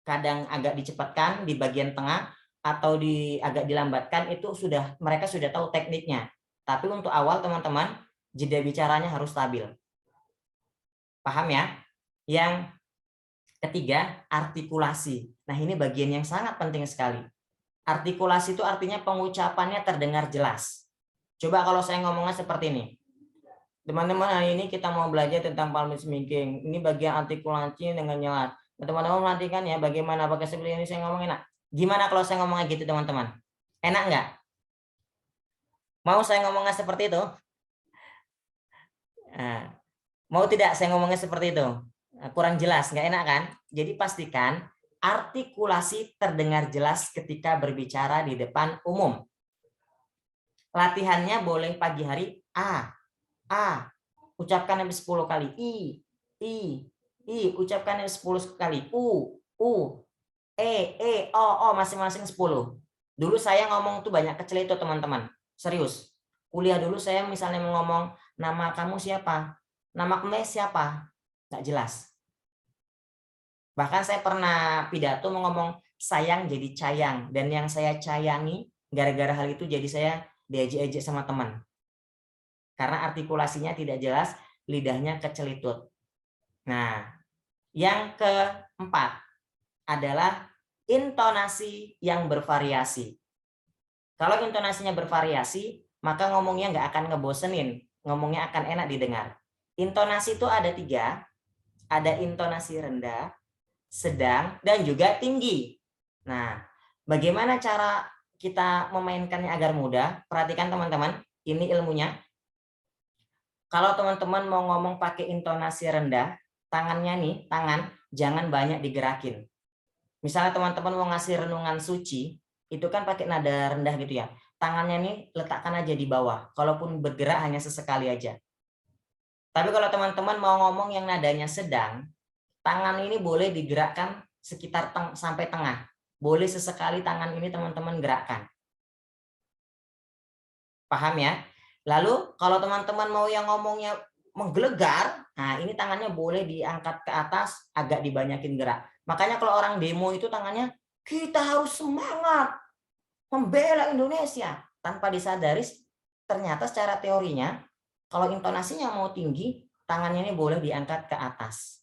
kadang agak dicepatkan di bagian tengah atau agak dilambatkan, itu mereka sudah tahu tekniknya. Tapi untuk awal teman-teman, jeda bicaranya harus stabil. Paham ya? Yang ketiga, artikulasi. Nah, ini bagian yang sangat penting sekali. Artikulasi itu artinya pengucapannya terdengar jelas. Coba kalau saya ngomongnya seperti ini. Teman-teman, hari ini kita mau belajar tentang public speaking. Ini bagian artikulasi dengan jelas. Teman-teman perhatikan ya bagaimana pakai seperti ini saya ngomong enak. Gimana kalau saya ngomongnya gitu teman-teman? Enak nggak? Mau saya ngomongnya seperti itu? Nah, mau tidak saya ngomongnya seperti itu? Kurang jelas, nggak enak kan? Jadi pastikan artikulasi terdengar jelas ketika berbicara di depan umum. Latihannya boleh pagi hari A, ucapkan sampai 10 kali. I, ucapkan 10 kali. U, O, masing-masing 10. Dulu saya ngomong tuh banyak kecil itu teman-teman. Serius. Kuliah dulu saya misalnya ngomong, nama kamu siapa? Nama kamu siapa? Nggak jelas. Bahkan saya pernah pidato ngomong, sayang jadi cayang. Dan yang saya cayangi, gara-gara hal itu jadi saya diejek-ejek sama teman. Karena artikulasinya tidak jelas, lidahnya kecelitut. Nah, yang keempat adalah intonasi yang bervariasi. Kalau intonasinya bervariasi, maka ngomongnya nggak akan ngebosenin, ngomongnya akan enak didengar. Intonasi itu ada 3, ada intonasi rendah, sedang, dan juga tinggi. Nah, bagaimana cara kita memainkannya agar mudah? Perhatikan teman-teman, ini ilmunya. Kalau teman-teman mau ngomong pakai intonasi rendah, tangannya nih, tangan jangan banyak digerakin. Misalnya teman-teman mau ngasih renungan suci, itu kan pakai nada rendah gitu ya. Tangannya nih letakkan aja di bawah. Kalaupun bergerak hanya sesekali aja. Tapi kalau teman-teman mau ngomong yang nadanya sedang, tangan ini boleh digerakkan sekitar sampai tengah. Boleh sesekali tangan ini teman-teman gerakkan. Paham ya? Lalu kalau teman-teman mau yang ngomongnya menggelegar, nah ini tangannya boleh diangkat ke atas, agak dibanyakin gerak. Makanya kalau orang demo itu tangannya, kita harus semangat membela Indonesia. Tanpa disadari, ternyata secara teorinya, kalau intonasinya mau tinggi, tangannya ini boleh diangkat ke atas.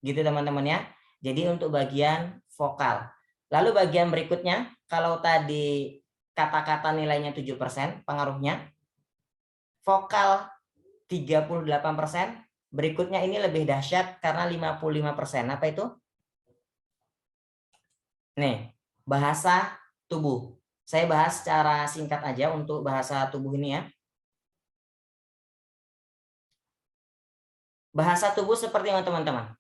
Gitu teman-teman ya. Jadi untuk bagian vokal. Lalu bagian berikutnya, kalau tadi kata-kata nilainya 7% pengaruhnya, vokal 38%, berikutnya ini lebih dahsyat karena 55%. Apa itu? Nih, bahasa tubuh. Saya bahas secara singkat aja untuk bahasa tubuh ini ya. Bahasa tubuh seperti yang teman-teman.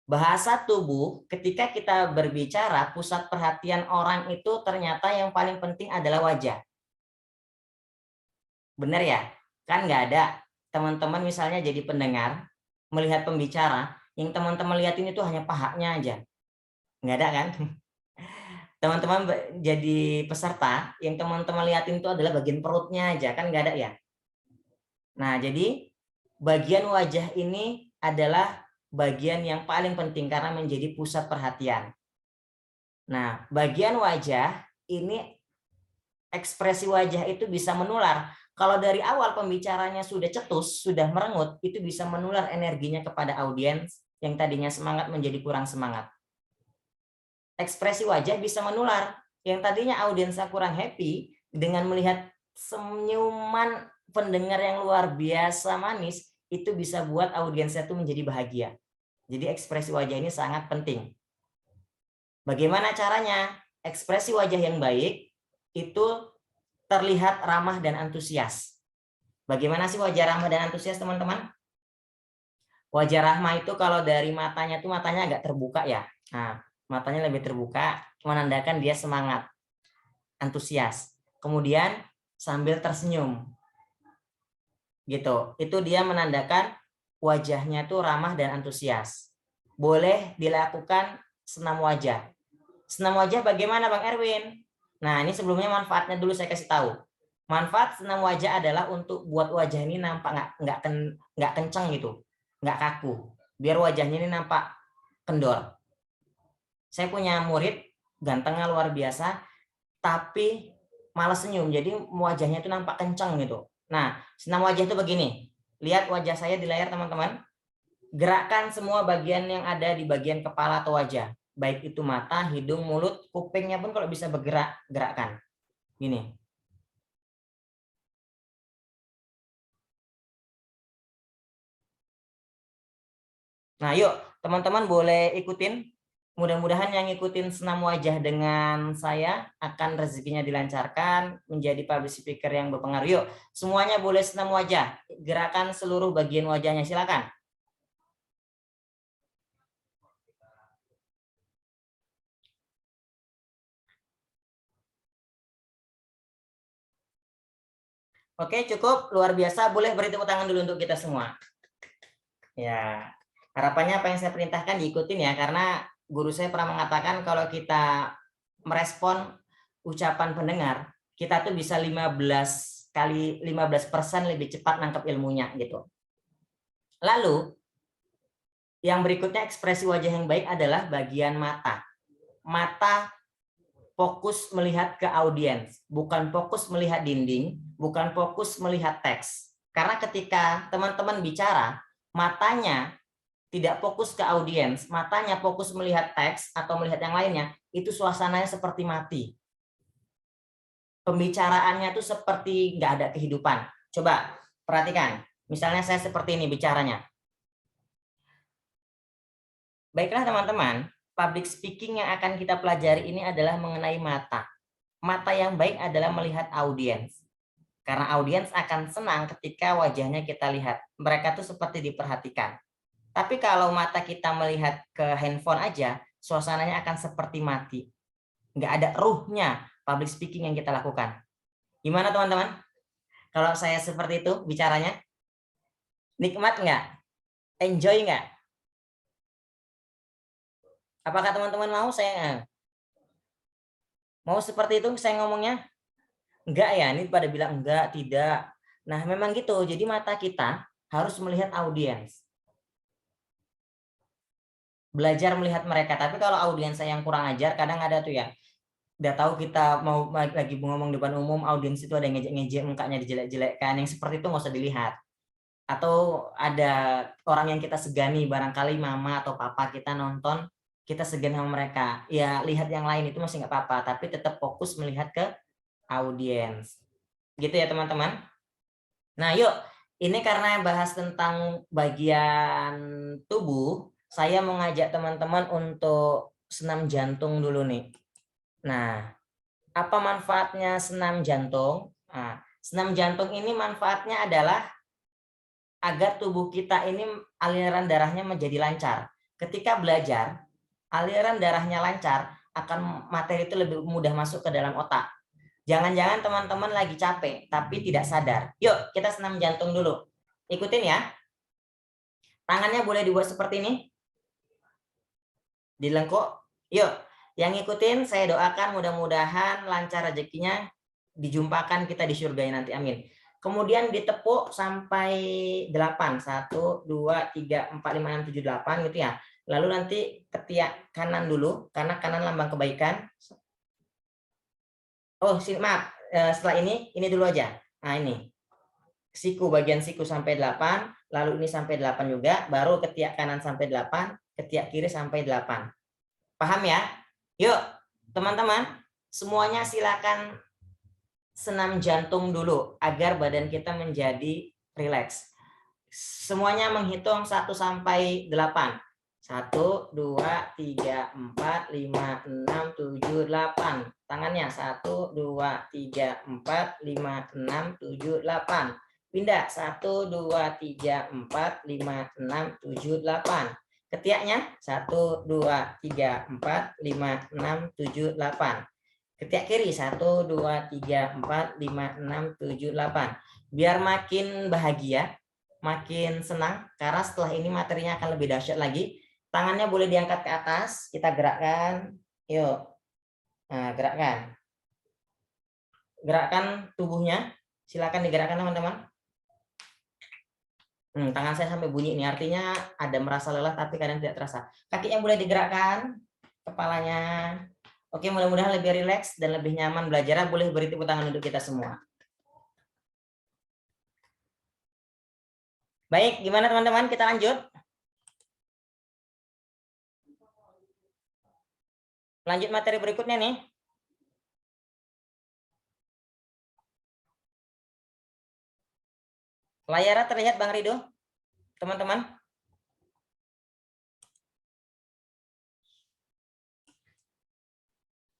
Bahasa tubuh ketika kita berbicara, pusat perhatian orang itu ternyata yang paling penting adalah wajah. Benar ya? Kan nggak ada teman-teman misalnya jadi pendengar, melihat pembicara, yang teman-teman lihat ini tuh hanya pahanya aja. Nggak ada kan? Teman-teman jadi peserta, yang teman-teman lihatin itu adalah bagian perutnya aja, kan nggak ada ya? Nah, jadi bagian wajah ini adalah bagian yang paling penting karena menjadi pusat perhatian. Nah, bagian wajah ini, ekspresi wajah itu bisa menular. Kalau dari awal pembicaranya sudah cetus, sudah merengut, itu bisa menular energinya kepada audiens yang tadinya semangat menjadi kurang semangat. Ekspresi wajah bisa menular. Yang tadinya audiensnya kurang happy dengan melihat senyuman pendengar yang luar biasa manis, itu bisa buat audiensnya itu menjadi bahagia. Jadi ekspresi wajah ini sangat penting. Bagaimana caranya? Ekspresi wajah yang baik itu terlihat ramah dan antusias. Bagaimana sih wajah ramah dan antusias, teman-teman? Wajah ramah itu kalau dari matanya tuh matanya agak terbuka ya. Nah, matanya lebih terbuka, menandakan dia semangat, antusias. Kemudian sambil tersenyum. Gitu. Itu dia menandakan wajahnya tuh ramah dan antusias. Boleh dilakukan senam wajah. Senam wajah bagaimana Bang Erwin? Nah, ini sebelumnya manfaatnya dulu saya kasih tahu. Manfaat senam wajah adalah untuk buat wajah ini nampak nggak kenceng gitu, nggak kaku. Biar wajahnya ini nampak kendor. Saya punya murid gantengnya luar biasa, tapi malas senyum. Jadi wajahnya itu nampak kenceng gitu. Nah, senam wajah itu begini. Lihat wajah saya di layar teman-teman. Gerakkan semua bagian yang ada di bagian kepala atau wajah. Baik itu mata, hidung, mulut, kupingnya pun kalau bisa bergerak, gerakkan. Gini. Nah, yuk teman-teman boleh ikutin. Mudah-mudahan yang ikutin senam wajah dengan saya akan rezekinya dilancarkan, menjadi public speaker yang berpengaruh. Yuk, semuanya boleh senam wajah. Gerakan seluruh bagian wajahnya, silakan. Oke, cukup. Luar biasa. Boleh beri tepuk tangan dulu untuk kita semua. Ya, harapannya apa yang saya perintahkan diikutin ya, karena guru saya pernah mengatakan kalau kita merespon ucapan pendengar, kita tuh bisa 15% lebih cepat nangkep ilmunya gitu. Lalu, yang berikutnya ekspresi wajah yang baik adalah bagian mata. Mata fokus melihat ke audiens, bukan fokus melihat dinding, bukan fokus melihat teks. Karena ketika teman-teman bicara, matanya tidak fokus ke audiens, matanya fokus melihat teks atau melihat yang lainnya, itu suasananya seperti mati. Pembicaraannya tuh seperti nggak ada kehidupan. Coba perhatikan, misalnya saya seperti ini bicaranya. Baiklah teman-teman, public speaking yang akan kita pelajari ini adalah mengenai mata. Mata yang baik adalah melihat audiens. Karena audiens akan senang ketika wajahnya kita lihat. Mereka tuh seperti diperhatikan. Tapi kalau mata kita melihat ke handphone aja, suasananya akan seperti mati. Nggak ada ruhnya public speaking yang kita lakukan. Gimana teman-teman? Kalau saya seperti itu bicaranya, nikmat nggak? Enjoy nggak? Apakah teman-teman mau saya mau seperti itu saya ngomongnya? Enggak ya, ini pada bilang enggak, tidak. Nah, memang gitu. Jadi mata kita harus melihat audiens. Belajar melihat mereka. Tapi kalau audiens saya yang kurang ajar, kadang ada tuh ya. Udah tahu kita mau lagi ngomong depan umum, audiens itu ada yang ngejek-ngejek, mukanya dijelek-jelekkan. Yang seperti itu nggak usah dilihat. Atau ada orang yang kita segani, barangkali mama atau papa kita nonton, kita segan sama mereka. Ya, lihat yang lain itu masih nggak apa-apa. Tapi tetap fokus melihat ke audiens. Gitu ya teman-teman. Nah yuk, ini karena bahas tentang bagian tubuh, saya mau ngajak teman-teman untuk senam jantung dulu nih. Nah, apa manfaatnya senam jantung? Nah, senam jantung ini manfaatnya adalah agar tubuh kita ini aliran darahnya menjadi lancar. Ketika belajar, aliran darahnya lancar, akan materi itu lebih mudah masuk ke dalam otak. Jangan-jangan teman-teman lagi capek, tapi tidak sadar. Yuk, kita senam jantung dulu. Ikutin ya. Tangannya boleh dibuat seperti ini. Dilengkuk. Yuk, yang ikutin saya doakan mudah-mudahan lancar rezekinya, dijumpakan kita di surga nanti. Amin. Kemudian ditepuk sampai 8. 1, 2, 3, 4, 5, 6, 7, 8 gitu ya. Lalu nanti ketiak kanan dulu, karena kanan lambang kebaikan. Oh, maaf. Setelah ini dulu aja. Nah, ini. Siku, bagian siku sampai 8, lalu ini sampai 8 juga, baru ketiak kanan sampai 8, ketiak kiri sampai 8. Paham ya? Yuk, teman-teman, semuanya silakan senam jantung dulu agar badan kita menjadi rileks. Semuanya menghitung 1 sampai 8. 1, 2, 3, 4, 5, 6, 7, 8. Tangannya 1, 2, 3, 4, 5, 6, 7, 8. Pindah 1, 2, 3, 4, 5, 6, 7, 8. Ketiaknya 1, 2, 3, 4, 5, 6, 7, 8. Ketiak kiri 1, 2, 3, 4, 5, 6, 7, 8. Biar makin bahagia, makin senang, karena setelah ini materinya akan lebih dahsyat lagi. Tangannya boleh diangkat ke atas, kita gerakkan. Yuk. Nah, gerakkan. Gerakkan tubuhnya. Silakan digerakkan teman-teman. Tangan saya sampai bunyi ini, artinya ada merasa lelah tapi kadang tidak terasa. Kakinya boleh digerakkan, kepalanya. Oke, mudah-mudahan lebih rileks dan lebih nyaman belajar. Boleh beri tepuk tangan untuk kita semua. Baik, gimana teman-teman? Kita lanjut. Lanjut materi berikutnya nih. Layarnya terlihat Bang Rido, teman-teman?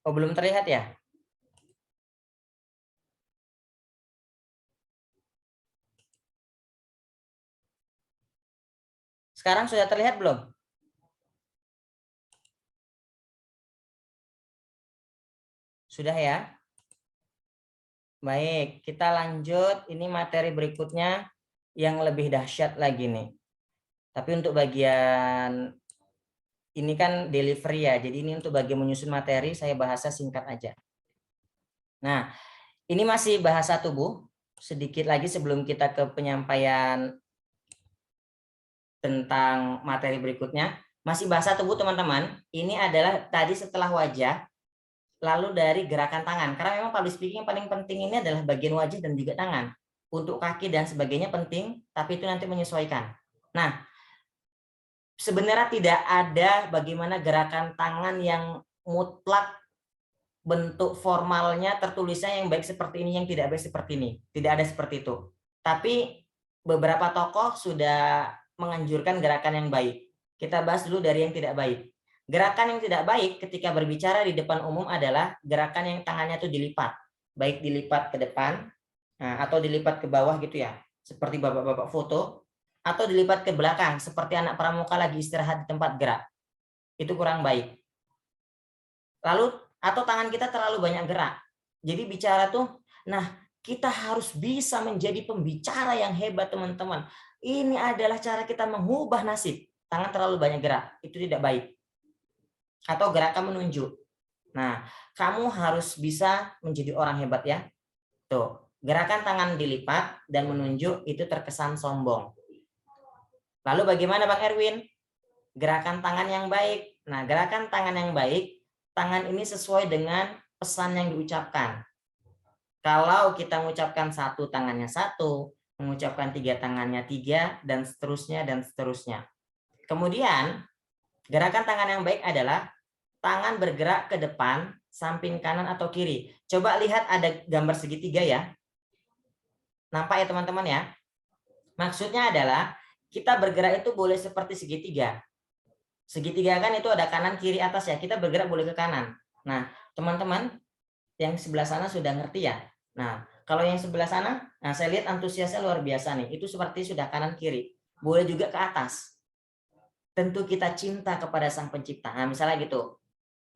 Oh, belum terlihat ya? Sekarang sudah terlihat belum? Sudah ya? Baik, kita lanjut. Ini materi berikutnya yang lebih dahsyat lagi nih. Tapi untuk bagian ini kan delivery ya. Jadi ini untuk bagian menyusun materi, saya bahasa singkat aja. Nah, ini masih bahasa tubuh. Sedikit lagi sebelum kita ke penyampaian tentang materi berikutnya. Masih bahasa tubuh teman-teman. Ini adalah tadi setelah wajah, lalu dari gerakan tangan. Karena memang public speaking yang paling penting ini adalah bagian wajah dan juga tangan. Untuk kaki dan sebagainya penting, tapi itu nanti menyesuaikan. Nah, sebenarnya tidak ada bagaimana gerakan tangan yang mutlak bentuk formalnya tertulisnya yang baik seperti ini, yang tidak baik seperti ini. Tidak ada seperti itu. Tapi beberapa tokoh sudah menganjurkan gerakan yang baik. Kita bahas dulu dari yang tidak baik. Gerakan yang tidak baik ketika berbicara di depan umum adalah gerakan yang tangannya tuh dilipat. Baik dilipat ke depan, atau dilipat ke bawah gitu ya. Seperti bapak-bapak foto. Atau dilipat ke belakang, seperti anak pramuka lagi istirahat di tempat gerak. Itu kurang baik. Lalu, atau tangan kita terlalu banyak gerak. Jadi bicara tuh, nah kita harus bisa menjadi pembicara yang hebat teman-teman. Ini adalah cara kita mengubah nasib. Tangan terlalu banyak gerak, itu tidak baik. Atau gerakan menunjuk. Nah, kamu harus bisa menjadi orang hebat ya. Tuh, gerakan tangan dilipat dan menunjuk itu terkesan sombong. Lalu bagaimana Bang Erwin? Gerakan tangan yang baik. Nah, gerakan tangan yang baik, tangan ini sesuai dengan pesan yang diucapkan. Kalau kita mengucapkan satu, tangannya satu, mengucapkan tiga, tangannya tiga, dan seterusnya, dan seterusnya. Kemudian, gerakan tangan yang baik adalah tangan bergerak ke depan, samping kanan atau kiri. Coba lihat ada gambar segitiga ya. Nampak ya teman-teman ya? Maksudnya adalah kita bergerak itu boleh seperti segitiga. Segitiga kan itu ada kanan, kiri, atas ya. Kita bergerak boleh ke kanan. Nah, teman-teman yang sebelah sana sudah ngerti ya? Nah, kalau yang sebelah sana, nah saya lihat antusiasnya luar biasa nih. Itu seperti sudah kanan, kiri. Boleh juga ke atas. Tentu kita cinta kepada Sang Pencipta. Nah, misalnya gitu.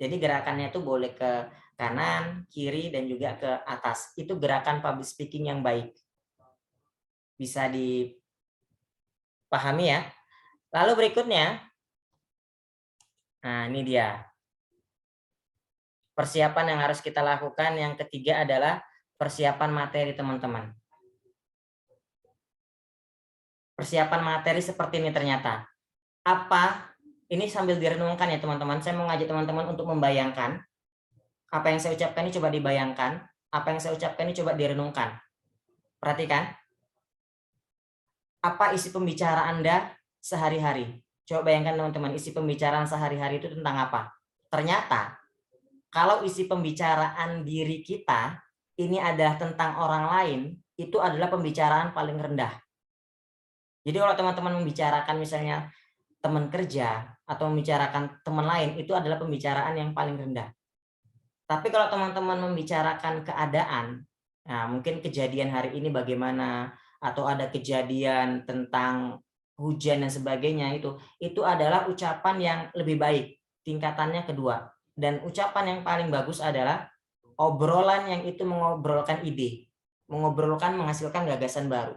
Jadi gerakannya itu boleh ke kanan, kiri, dan juga ke atas. Itu gerakan public speaking yang baik. Bisa dipahami ya. Lalu berikutnya, nah ini dia. Persiapan yang harus kita lakukan yang ketiga adalah persiapan materi teman-teman. Persiapan materi seperti ini ternyata. Apa? Ini sambil direnungkan ya teman-teman. Saya mau ngajak teman-teman untuk membayangkan. Apa yang saya ucapkan ini coba dibayangkan. Apa yang saya ucapkan ini coba direnungkan. Perhatikan. Apa isi pembicaraan Anda sehari-hari? Coba bayangkan teman-teman, isi pembicaraan sehari-hari itu tentang apa? Ternyata, kalau isi pembicaraan diri kita, ini adalah tentang orang lain, itu adalah pembicaraan paling rendah. Jadi kalau teman-teman membicarakan misalnya teman kerja, atau membicarakan teman lain, itu adalah pembicaraan yang paling rendah. Tapi kalau teman-teman membicarakan keadaan, nah mungkin kejadian hari ini bagaimana, atau ada kejadian tentang hujan dan sebagainya, itu adalah ucapan yang lebih baik, tingkatannya kedua. Dan ucapan yang paling bagus adalah obrolan yang itu mengobrolkan ide, menghasilkan gagasan baru.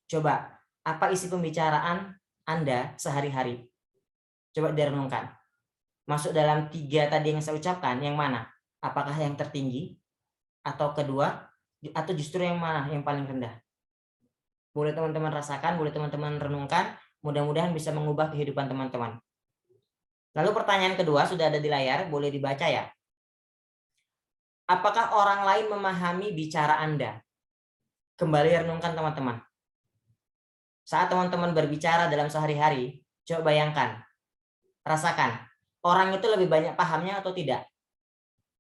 Coba, apa isi pembicaraan Anda sehari-hari? Coba direnungkan. Masuk dalam 3 tadi yang saya ucapkan, yang mana? Apakah yang tertinggi? Atau kedua? Atau justru yang mana yang paling rendah? Boleh teman-teman rasakan, boleh teman-teman renungkan. Mudah-mudahan bisa mengubah kehidupan teman-teman. Lalu pertanyaan kedua sudah ada di layar, boleh dibaca ya. Apakah orang lain memahami bicara Anda? Kembali renungkan teman-teman. Saat teman-teman berbicara dalam sehari-hari, coba bayangkan, rasakan, orang itu lebih banyak pahamnya atau tidak?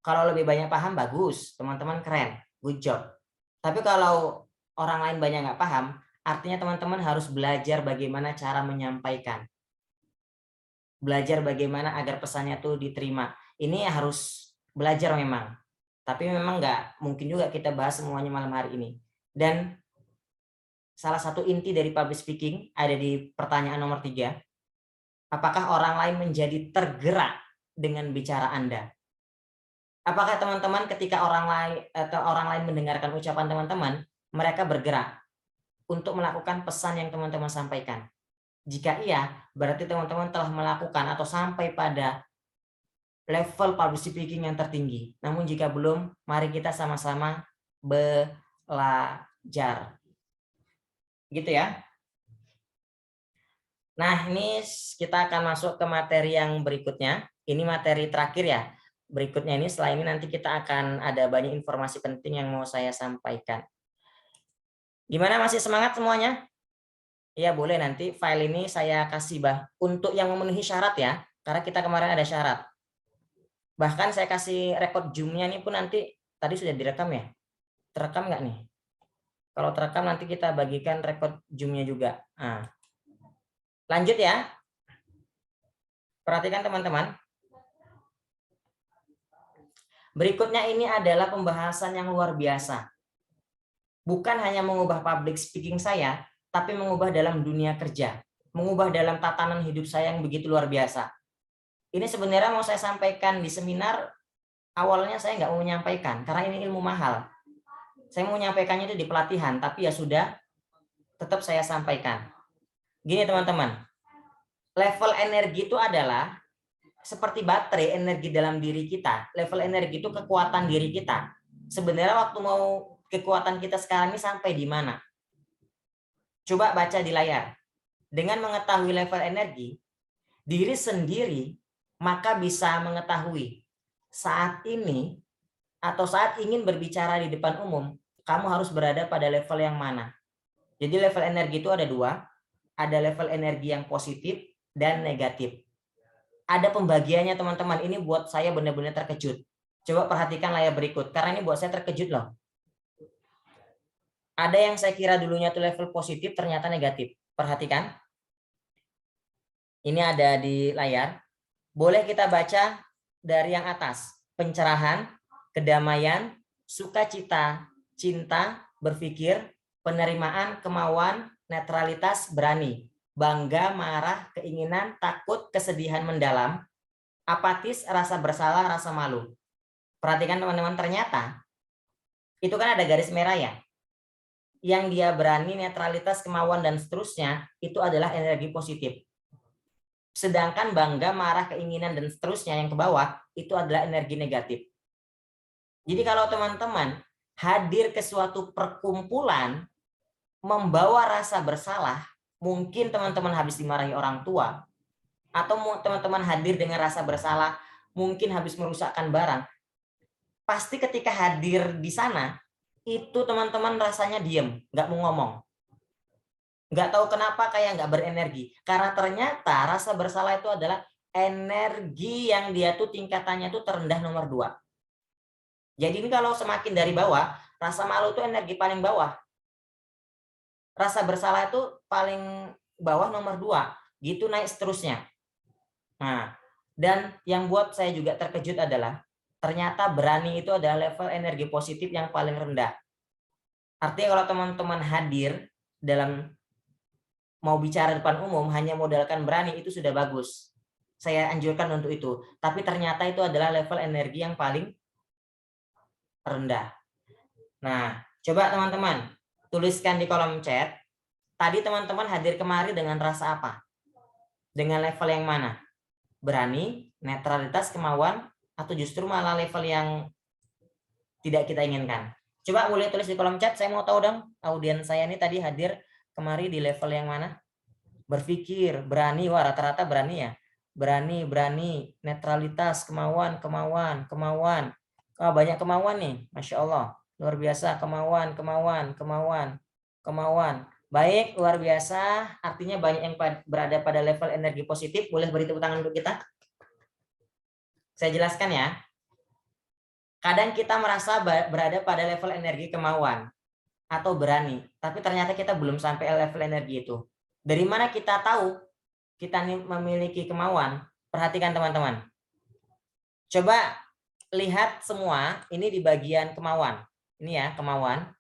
Kalau lebih banyak paham, bagus, teman-teman keren, good job. Tapi kalau orang lain banyak nggak paham, artinya teman-teman harus belajar bagaimana cara menyampaikan. Belajar bagaimana agar pesannya tuh diterima. Ini harus belajar memang. Tapi memang nggak mungkin juga kita bahas semuanya malam hari ini. Dan salah satu inti dari public speaking ada di pertanyaan nomor 3. Apakah orang lain menjadi tergerak dengan bicara Anda? Apakah teman-teman ketika orang lain mendengarkan ucapan teman-teman, mereka bergerak untuk melakukan pesan yang teman-teman sampaikan? Jika iya, berarti teman-teman telah melakukan atau sampai pada level public speaking yang tertinggi. Namun jika belum, mari kita sama-sama belajar. Gitu ya. Nah, ini kita akan masuk ke materi yang berikutnya. Ini materi terakhir ya. Berikutnya ini, setelah ini nanti kita akan ada banyak informasi penting yang mau saya sampaikan. Gimana, masih semangat semuanya? Ya, boleh nanti file ini saya kasih untuk yang memenuhi syarat ya. Karena kita kemarin ada syarat. Bahkan saya kasih record Zoom-nya ini pun nanti, tadi sudah direkam ya? Terekam nggak nih? Kalau terekam nanti kita bagikan record Zoom-nya juga. Nah, lanjut ya. Perhatikan teman-teman. Berikutnya ini adalah pembahasan yang luar biasa. Bukan hanya mengubah public speaking saya, tapi mengubah dalam dunia kerja. Mengubah dalam tatanan hidup saya yang begitu luar biasa. Ini sebenarnya mau saya sampaikan di seminar, awalnya saya nggak mau menyampaikan, karena ini ilmu mahal. Saya mau menyampaikannya itu di pelatihan, tapi ya sudah, tetap saya sampaikan. Gini teman-teman, level energi itu adalah seperti baterai energi dalam diri kita. Level energi itu kekuatan diri kita. Sebenarnya waktu mau kekuatan kita sekarang ini sampai di mana? Coba baca di layar. Dengan mengetahui level energi diri sendiri, maka bisa mengetahui saat ini atau saat ingin berbicara di depan umum, kamu harus berada pada level yang mana. Jadi level energi itu ada dua, ada level energi yang positif dan negatif. Ada pembagiannya teman-teman, ini buat saya benar-benar terkejut. Coba perhatikan layar berikut, karena ini buat saya terkejut loh. Ada yang saya kira dulunya itu level positif, ternyata negatif. Perhatikan. Ini ada di layar. Boleh kita baca dari yang atas. Pencerahan, kedamaian, sukacita, cinta, berpikir, penerimaan, kemauan, netralitas, berani, bangga, marah, keinginan, takut, kesedihan mendalam, apatis, rasa bersalah, rasa malu. Perhatikan teman-teman, ternyata itu kan ada garis merah ya. Yang dia berani, netralitas, kemauan, dan seterusnya, itu adalah energi positif. Sedangkan bangga, marah, keinginan, dan seterusnya yang ke bawah, itu adalah energi negatif. Jadi kalau teman-teman hadir ke suatu perkumpulan, membawa rasa bersalah, mungkin teman-teman habis dimarahi orang tua, atau teman-teman hadir dengan rasa bersalah, mungkin habis merusakkan barang, pasti ketika hadir di sana, itu teman-teman rasanya diem, nggak mau ngomong. Nggak tahu kenapa kayak nggak berenergi. Karena ternyata rasa bersalah itu adalah energi yang dia tuh tingkatannya tuh terendah nomor 2. Jadi ini kalau semakin dari bawah, rasa malu itu energi paling bawah. Rasa bersalah itu paling bawah nomor 2. Gitu naik seterusnya. Nah, dan yang buat saya juga terkejut adalah ternyata berani itu adalah level energi positif yang paling rendah. Artinya kalau teman-teman hadir dalam mau bicara depan umum hanya modalkan berani itu sudah bagus. Saya anjurkan untuk itu. Tapi ternyata itu adalah level energi yang paling rendah. Nah, coba teman-teman tuliskan di kolom chat. Tadi teman-teman hadir kemari dengan rasa apa? Dengan level yang mana? Berani, netralitas, kemauan, atau justru malah level yang tidak kita inginkan? Coba boleh tulis di kolom chat. Saya mau tahu dong, audiens saya ini tadi hadir kemari di level yang mana? Berpikir, berani, wah rata-rata berani ya. Berani, netralitas, kemauan. Wah, banyak kemauan nih, Masya Allah. Luar biasa, kemauan. Baik, luar biasa. Artinya banyak yang berada pada level energi positif. Boleh beri tepuk tangan untuk kita? Saya jelaskan ya. Kadang kita merasa berada pada level energi kemauan atau berani, tapi ternyata kita belum sampai level energi itu. Dari mana kita tahu kita memiliki kemauan? Perhatikan teman-teman. Coba lihat semua, ini di bagian kemauan. Ini ya, kemauan.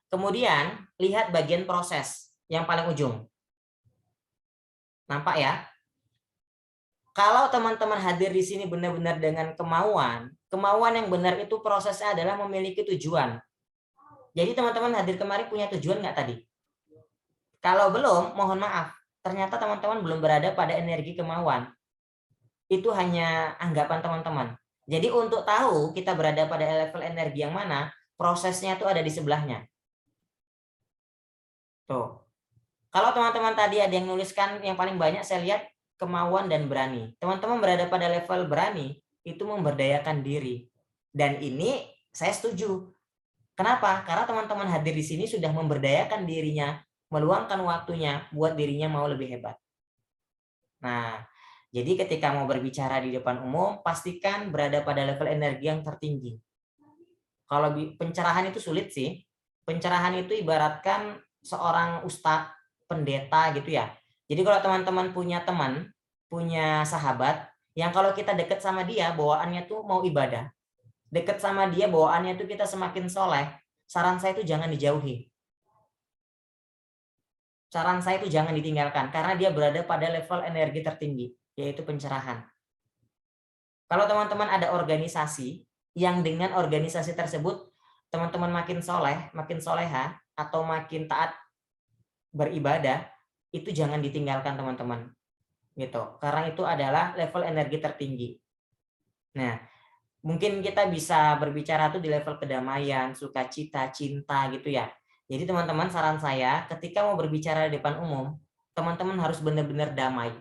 Kemudian lihat bagian proses yang paling ujung. Nampak ya? Kalau teman-teman hadir di sini benar-benar dengan kemauan yang benar itu prosesnya adalah memiliki tujuan. Jadi teman-teman hadir kemari punya tujuan nggak tadi? Kalau belum, mohon maaf. Ternyata teman-teman belum berada pada energi kemauan. Itu hanya anggapan teman-teman. Jadi untuk tahu kita berada pada level energi yang mana, prosesnya itu ada di sebelahnya. Tuh. Kalau teman-teman tadi ada yang nuliskan yang paling banyak saya lihat kemauan dan berani. Teman-teman berada pada level berani, itu memberdayakan diri. Dan ini saya setuju. Kenapa? Karena teman-teman hadir di sini sudah memberdayakan dirinya, meluangkan waktunya buat dirinya mau lebih hebat. Nah, jadi ketika mau berbicara di depan umum, pastikan berada pada level energi yang tertinggi. Kalau pencerahan itu sulit sih. Pencerahan itu ibaratkan seorang ustadz, pendeta gitu ya. Jadi kalau teman-teman punya teman, punya sahabat, yang kalau kita deket sama dia, bawaannya tuh mau ibadah. deket sama dia bawaannya itu kita semakin soleh, saran saya itu jangan dijauhi. Saran saya itu jangan ditinggalkan, karena dia berada pada level energi tertinggi, yaitu pencerahan. Kalau teman-teman ada organisasi, yang dengan organisasi tersebut, teman-teman makin soleh, makin soleha, atau makin taat beribadah, itu jangan ditinggalkan teman-teman. Gitu. Karena itu adalah level energi tertinggi. Nah, mungkin kita bisa berbicara tuh di level kedamaian, sukacita, cinta gitu ya. Jadi teman-teman, saran saya ketika mau berbicara di depan umum, teman-teman harus benar-benar damai,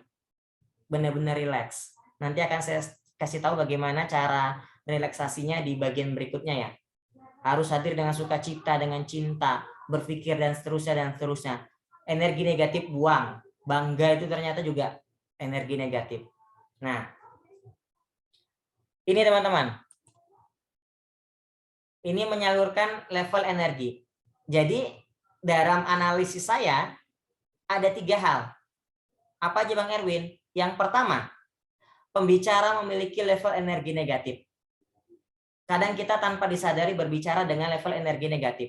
benar-benar rileks. Nanti akan saya kasih tahu bagaimana cara relaksasinya di bagian berikutnya ya. Harus hadir dengan sukacita, dengan cinta, berpikir dan seterusnya dan seterusnya. Energi negatif buang. Bangga itu ternyata juga energi negatif. Nah, ini teman-teman. Ini menyalurkan level energi. Jadi dalam analisis saya ada 3 hal. Apa aja Bang Erwin? Yang pertama, pembicara memiliki level energi negatif. Kadang kita tanpa disadari berbicara dengan level energi negatif.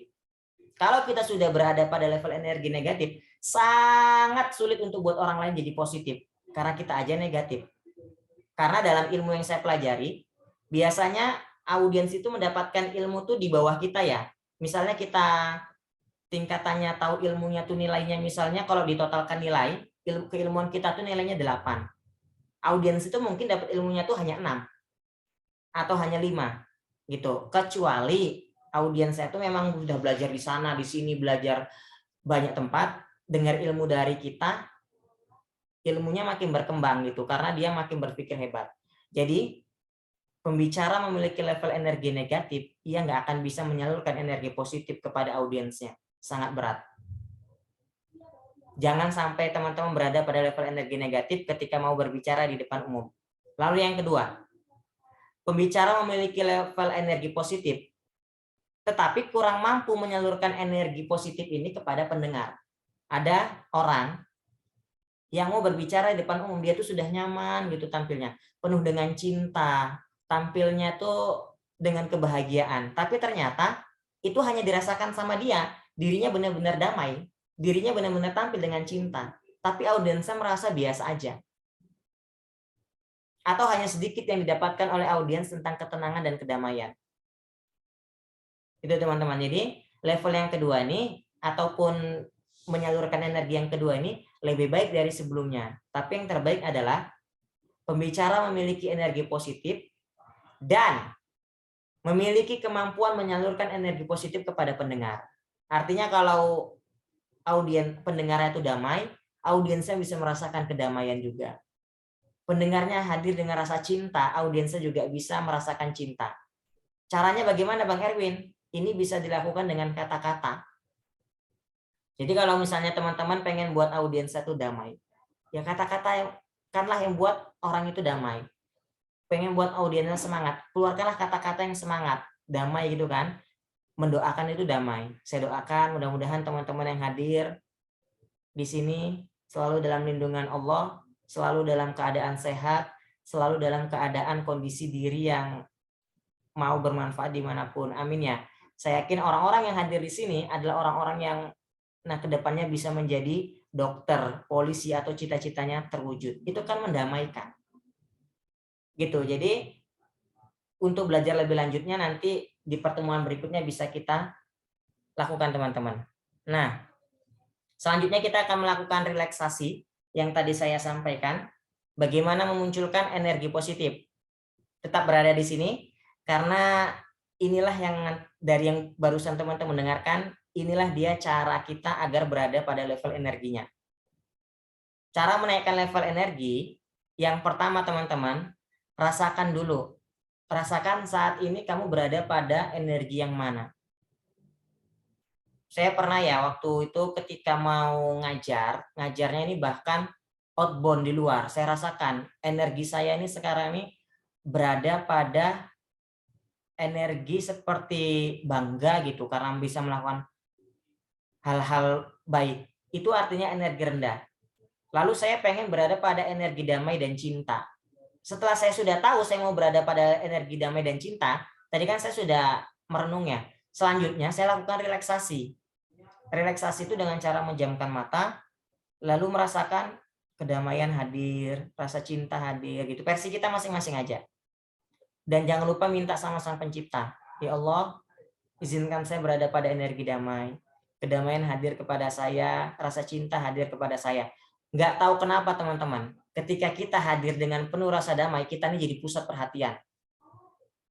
Kalau kita sudah berada pada level energi negatif, sangat sulit untuk buat orang lain jadi positif. Karena kita aja negatif. Karena dalam ilmu yang saya pelajari, biasanya audiens itu mendapatkan ilmu tuh di bawah kita ya. Misalnya kita tingkatannya tahu ilmunya tuh nilainya, misalnya kalau ditotalkan nilai, keilmuan kita tuh nilainya 8. Audiens itu mungkin dapat ilmunya tuh hanya 6 atau hanya 5 gitu. Kecuali audiens saya tuh memang sudah belajar di sana, di sini, belajar banyak tempat, dengar ilmu dari kita, ilmunya makin berkembang gitu karena dia makin berpikir hebat. Jadi pembicara memiliki level energi negatif, ia nggak akan bisa menyalurkan energi positif kepada audiensnya. Sangat berat. Jangan sampai teman-teman berada pada level energi negatif ketika mau berbicara di depan umum. Lalu yang kedua, pembicara memiliki level energi positif, tetapi kurang mampu menyalurkan energi positif ini kepada pendengar. Ada orang yang mau berbicara di depan umum, dia tuh sudah nyaman gitu tampilnya, penuh dengan cinta, tampilnya tuh dengan kebahagiaan, tapi ternyata itu hanya dirasakan sama dia, dirinya benar-benar damai, dirinya benar-benar tampil dengan cinta, tapi audiensnya merasa biasa aja. Atau hanya sedikit yang didapatkan oleh audiens tentang ketenangan dan kedamaian. Itu teman-teman. Jadi level yang kedua ini, ataupun menyalurkan energi yang kedua ini, lebih baik dari sebelumnya. Tapi yang terbaik adalah pembicara memiliki energi positif dan memiliki kemampuan menyalurkan energi positif kepada pendengar. Artinya kalau pendengarnya itu damai, audiensnya bisa merasakan kedamaian juga. Pendengarnya hadir dengan rasa cinta, audiensnya juga bisa merasakan cinta. Caranya bagaimana Bang Erwin? Ini bisa dilakukan dengan kata-kata. Jadi kalau misalnya teman-teman pengen buat audiensnya itu damai, ya kata-kata kanlah yang buat orang itu damai. Pengen buat audiensnya semangat, keluarkanlah kata-kata yang semangat, damai gitu kan. Mendoakan itu damai. Saya doakan mudah-mudahan teman-teman yang hadir di sini selalu dalam lindungan Allah, selalu dalam keadaan sehat, selalu dalam keadaan kondisi diri yang mau bermanfaat dimanapun. Amin ya. Saya yakin orang-orang yang hadir di sini adalah orang-orang yang kedepannya bisa menjadi dokter, polisi, atau cita-citanya terwujud. Itu kan mendamaikan. Gitu. Jadi untuk belajar lebih lanjutnya nanti di pertemuan berikutnya bisa kita lakukan teman-teman. Nah, selanjutnya kita akan melakukan relaksasi yang tadi saya sampaikan. Bagaimana memunculkan energi positif. Tetap berada di sini karena inilah yang dari yang barusan teman-teman dengarkan, inilah dia cara kita agar berada pada level energinya. Cara menaikkan level energi, yang pertama teman-teman, rasakan dulu. Rasakan saat ini kamu berada pada energi yang mana. Saya pernah ya waktu itu ketika mau ngajarnya ini bahkan outbound di luar. Saya rasakan energi saya ini sekarang ini berada pada energi seperti bangga gitu karena bisa melakukan hal-hal baik. Itu artinya energi rendah. Lalu saya pengen berada pada energi damai dan cinta. Setelah saya sudah tahu saya mau berada pada energi damai dan cinta, Tadi kan saya sudah merenung ya. Selanjutnya saya lakukan relaksasi. Relaksasi itu dengan cara menjamkan mata, lalu merasakan kedamaian hadir, rasa cinta hadir gitu. Versi kita masing-masing aja. Dan jangan lupa minta sama Sang Pencipta. Ya Allah, izinkan saya berada pada energi damai. Kedamaian hadir kepada saya, rasa cinta hadir kepada saya. Nggak tahu kenapa teman-teman, ketika kita hadir dengan penuh rasa damai, kita ini jadi pusat perhatian.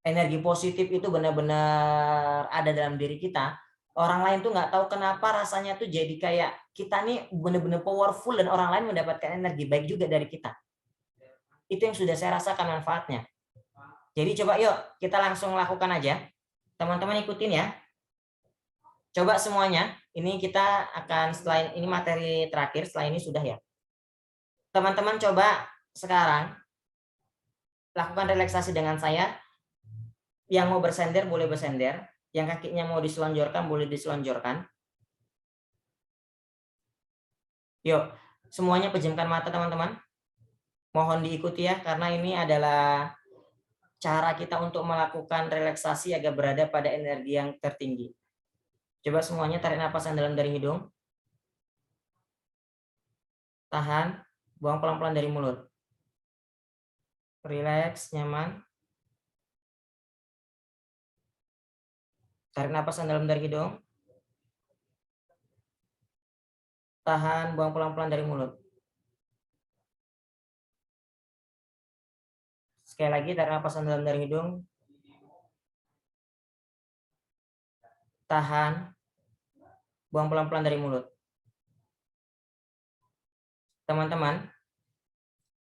Energi positif itu benar-benar ada dalam diri kita. Orang lain tuh nggak tahu kenapa rasanya tuh jadi kayak kita nih benar-benar powerful dan orang lain mendapatkan energi baik juga dari kita. Itu yang sudah saya rasakan manfaatnya. Jadi coba yuk kita langsung lakukan aja. Teman-teman ikutin ya. Coba semuanya. Ini kita akan setelah ini materi terakhir, setelah ini sudah ya. Teman-teman coba sekarang lakukan relaksasi dengan saya. Yang mau bersender boleh bersender, yang kakinya mau diselonjorkan boleh diselonjorkan. Yuk, semuanya pejamkan mata teman-teman. Mohon diikuti ya, karena ini adalah cara kita untuk melakukan relaksasi agar berada pada energi yang tertinggi. Coba semuanya tarik napas yang dalam dari hidung. Tahan, buang pelan-pelan dari mulut. Relax, nyaman. Tarik napas yang dalam dari hidung. Tahan, buang pelan-pelan dari mulut. Sekali lagi, tarik napas yang dalam dari hidung. Tahan, buang pelan-pelan dari mulut. Teman-teman,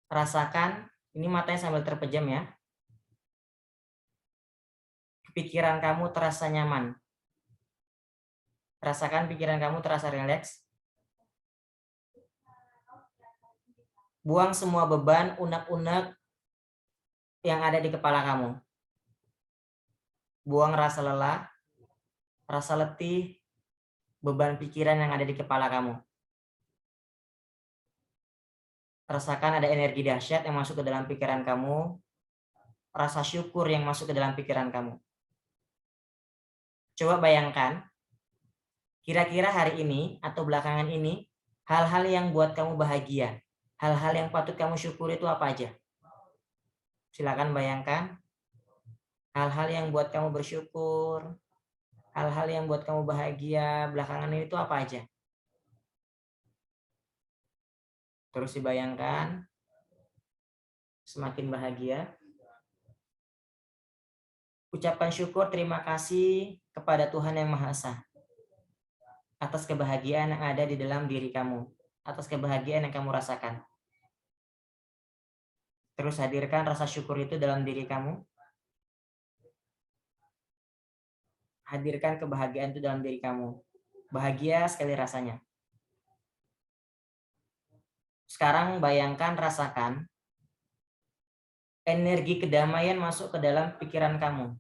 rasakan, ini matanya sambil terpejam ya. Pikiran kamu terasa nyaman. Rasakan pikiran kamu terasa rileks. Buang semua beban, unek-unek yang ada di kepala kamu. Buang rasa lelah, rasa letih, beban pikiran yang ada di kepala kamu. Rasakan ada energi dahsyat yang masuk ke dalam pikiran kamu. Rasa syukur yang masuk ke dalam pikiran kamu. Coba bayangkan, kira-kira hari ini atau belakangan ini, hal-hal yang buat kamu bahagia, hal-hal yang patut kamu syukuri itu apa aja? Silakan bayangkan hal-hal yang buat kamu bersyukur, hal-hal yang buat kamu bahagia belakangan ini itu apa aja? Terus dibayangkan, semakin bahagia. Ucapkan syukur, terima kasih kepada Tuhan Yang Maha Esa atas kebahagiaan yang ada di dalam diri kamu, atas kebahagiaan yang kamu rasakan. Terus hadirkan rasa syukur itu dalam diri kamu. Hadirkan kebahagiaan itu dalam diri kamu. Bahagia sekali rasanya. Sekarang bayangkan, rasakan energi kedamaian masuk ke dalam pikiran kamu.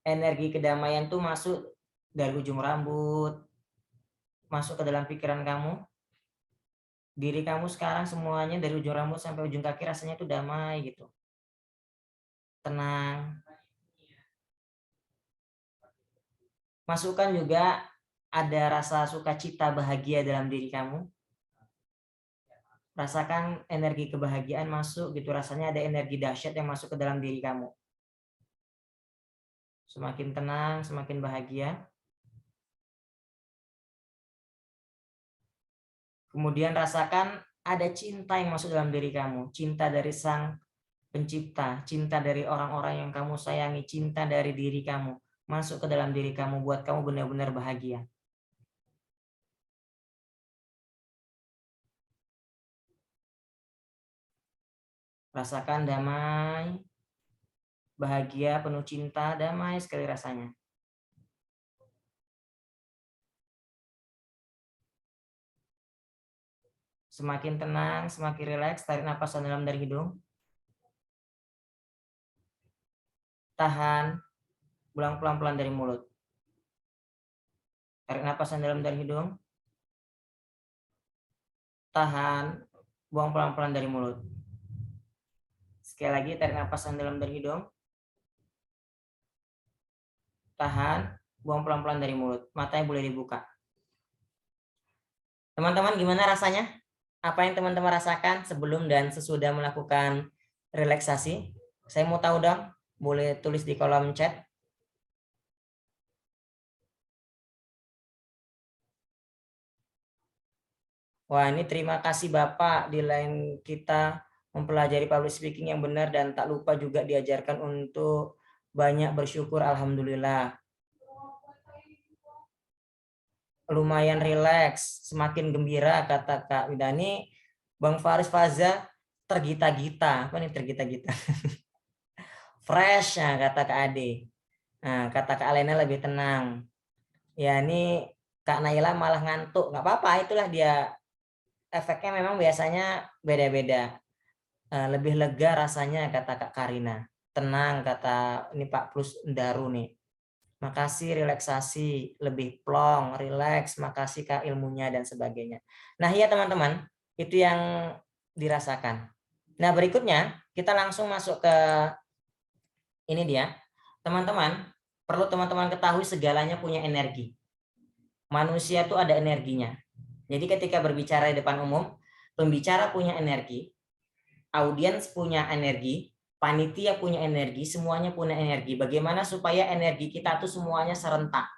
Energi kedamaian tuh masuk dari ujung rambut, masuk ke dalam pikiran kamu. Diri kamu sekarang semuanya dari ujung rambut sampai ujung kaki rasanya tuh damai gitu. Tenang. Masukkan juga ada rasa sukacita bahagia dalam diri kamu. Rasakan energi kebahagiaan masuk gitu, rasanya ada energi dahsyat yang masuk ke dalam diri kamu. Semakin tenang, semakin bahagia. Kemudian rasakan ada cinta yang masuk dalam diri kamu. Cinta dari Sang Pencipta, cinta dari orang-orang yang kamu sayangi, cinta dari diri kamu. Masuk ke dalam diri kamu, buat kamu benar-benar bahagia. Rasakan damai, bahagia, penuh cinta, damai sekali rasanya. Semakin tenang, semakin rileks, tarik napas dalam dari hidung. Tahan, buang pelan-pelan dari mulut. Tarik napas dalam dari hidung. Tahan, buang pelan-pelan dari mulut. Sekali lagi, tarik napas dalam dari hidung. tahan, buang pelan-pelan dari mulut. Matanya boleh dibuka. Teman-teman gimana rasanya? Apa yang teman-teman rasakan sebelum dan sesudah melakukan relaksasi? Saya mau tahu dong, boleh tulis di kolom chat. Wah, ini terima kasih Bapak, di lain kita mempelajari public speaking yang benar dan tak lupa juga diajarkan untuk banyak bersyukur, alhamdulillah. Lumayan rileks, semakin gembira, kata Kak Widani. Bang Faris Faza tergita-gita. Apa nih tergita-gita? Fresh, nah, kata Kak Ade. Nah, kata Kak Alena lebih tenang. Ya, ini Kak Naila malah ngantuk. Nggak apa-apa, itulah dia. Efeknya memang biasanya beda-beda. Lebih lega rasanya, kata Kak Karina. Tenang, kata ini Pak Plus Daru nih. Makasih relaksasi, lebih plong, rileks, makasih Kak ilmunya dan sebagainya. Nah, iya teman-teman, itu yang dirasakan. Nah, berikutnya kita langsung masuk ke ini dia. Teman-teman, perlu teman-teman ketahui segalanya punya energi. Manusia itu ada energinya. Jadi ketika berbicara di depan umum, pembicara punya energi, audiens punya energi, panitia punya energi, semuanya punya energi. Bagaimana supaya energi kita tuh semuanya serentak?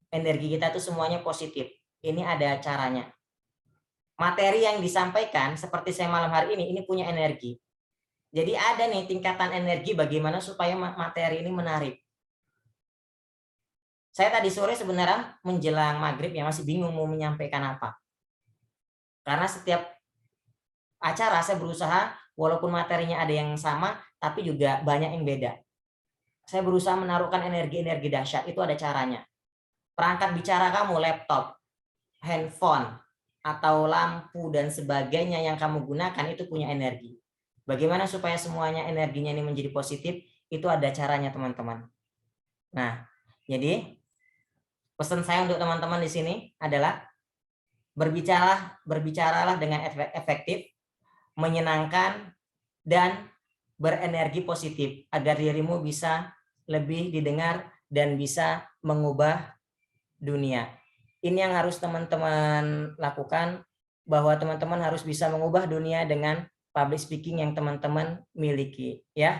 Energi kita tuh semuanya positif. Ini ada caranya. Materi yang disampaikan seperti saya malam hari ini punya energi. Jadi ada nih tingkatan energi bagaimana supaya materi ini menarik. Saya tadi sore sebenarnya menjelang maghrib ya masih bingung mau menyampaikan apa. Karena setiap acara saya berusaha walaupun materinya ada yang sama tapi juga banyak yang beda. Saya berusaha menaruhkan energi-energi dahsyat, itu ada caranya. Perangkat bicara kamu, laptop, handphone, atau lampu dan sebagainya yang kamu gunakan itu punya energi. Bagaimana supaya semuanya energinya ini menjadi positif? Itu ada caranya teman-teman. Nah, jadi pesan saya untuk teman-teman di sini adalah berbicaralah dengan efektif, menyenangkan, dan berenergi positif agar dirimu bisa lebih didengar dan bisa mengubah dunia. Ini yang harus teman-teman lakukan, bahwa teman-teman harus bisa mengubah dunia dengan public speaking yang teman-teman miliki, ya.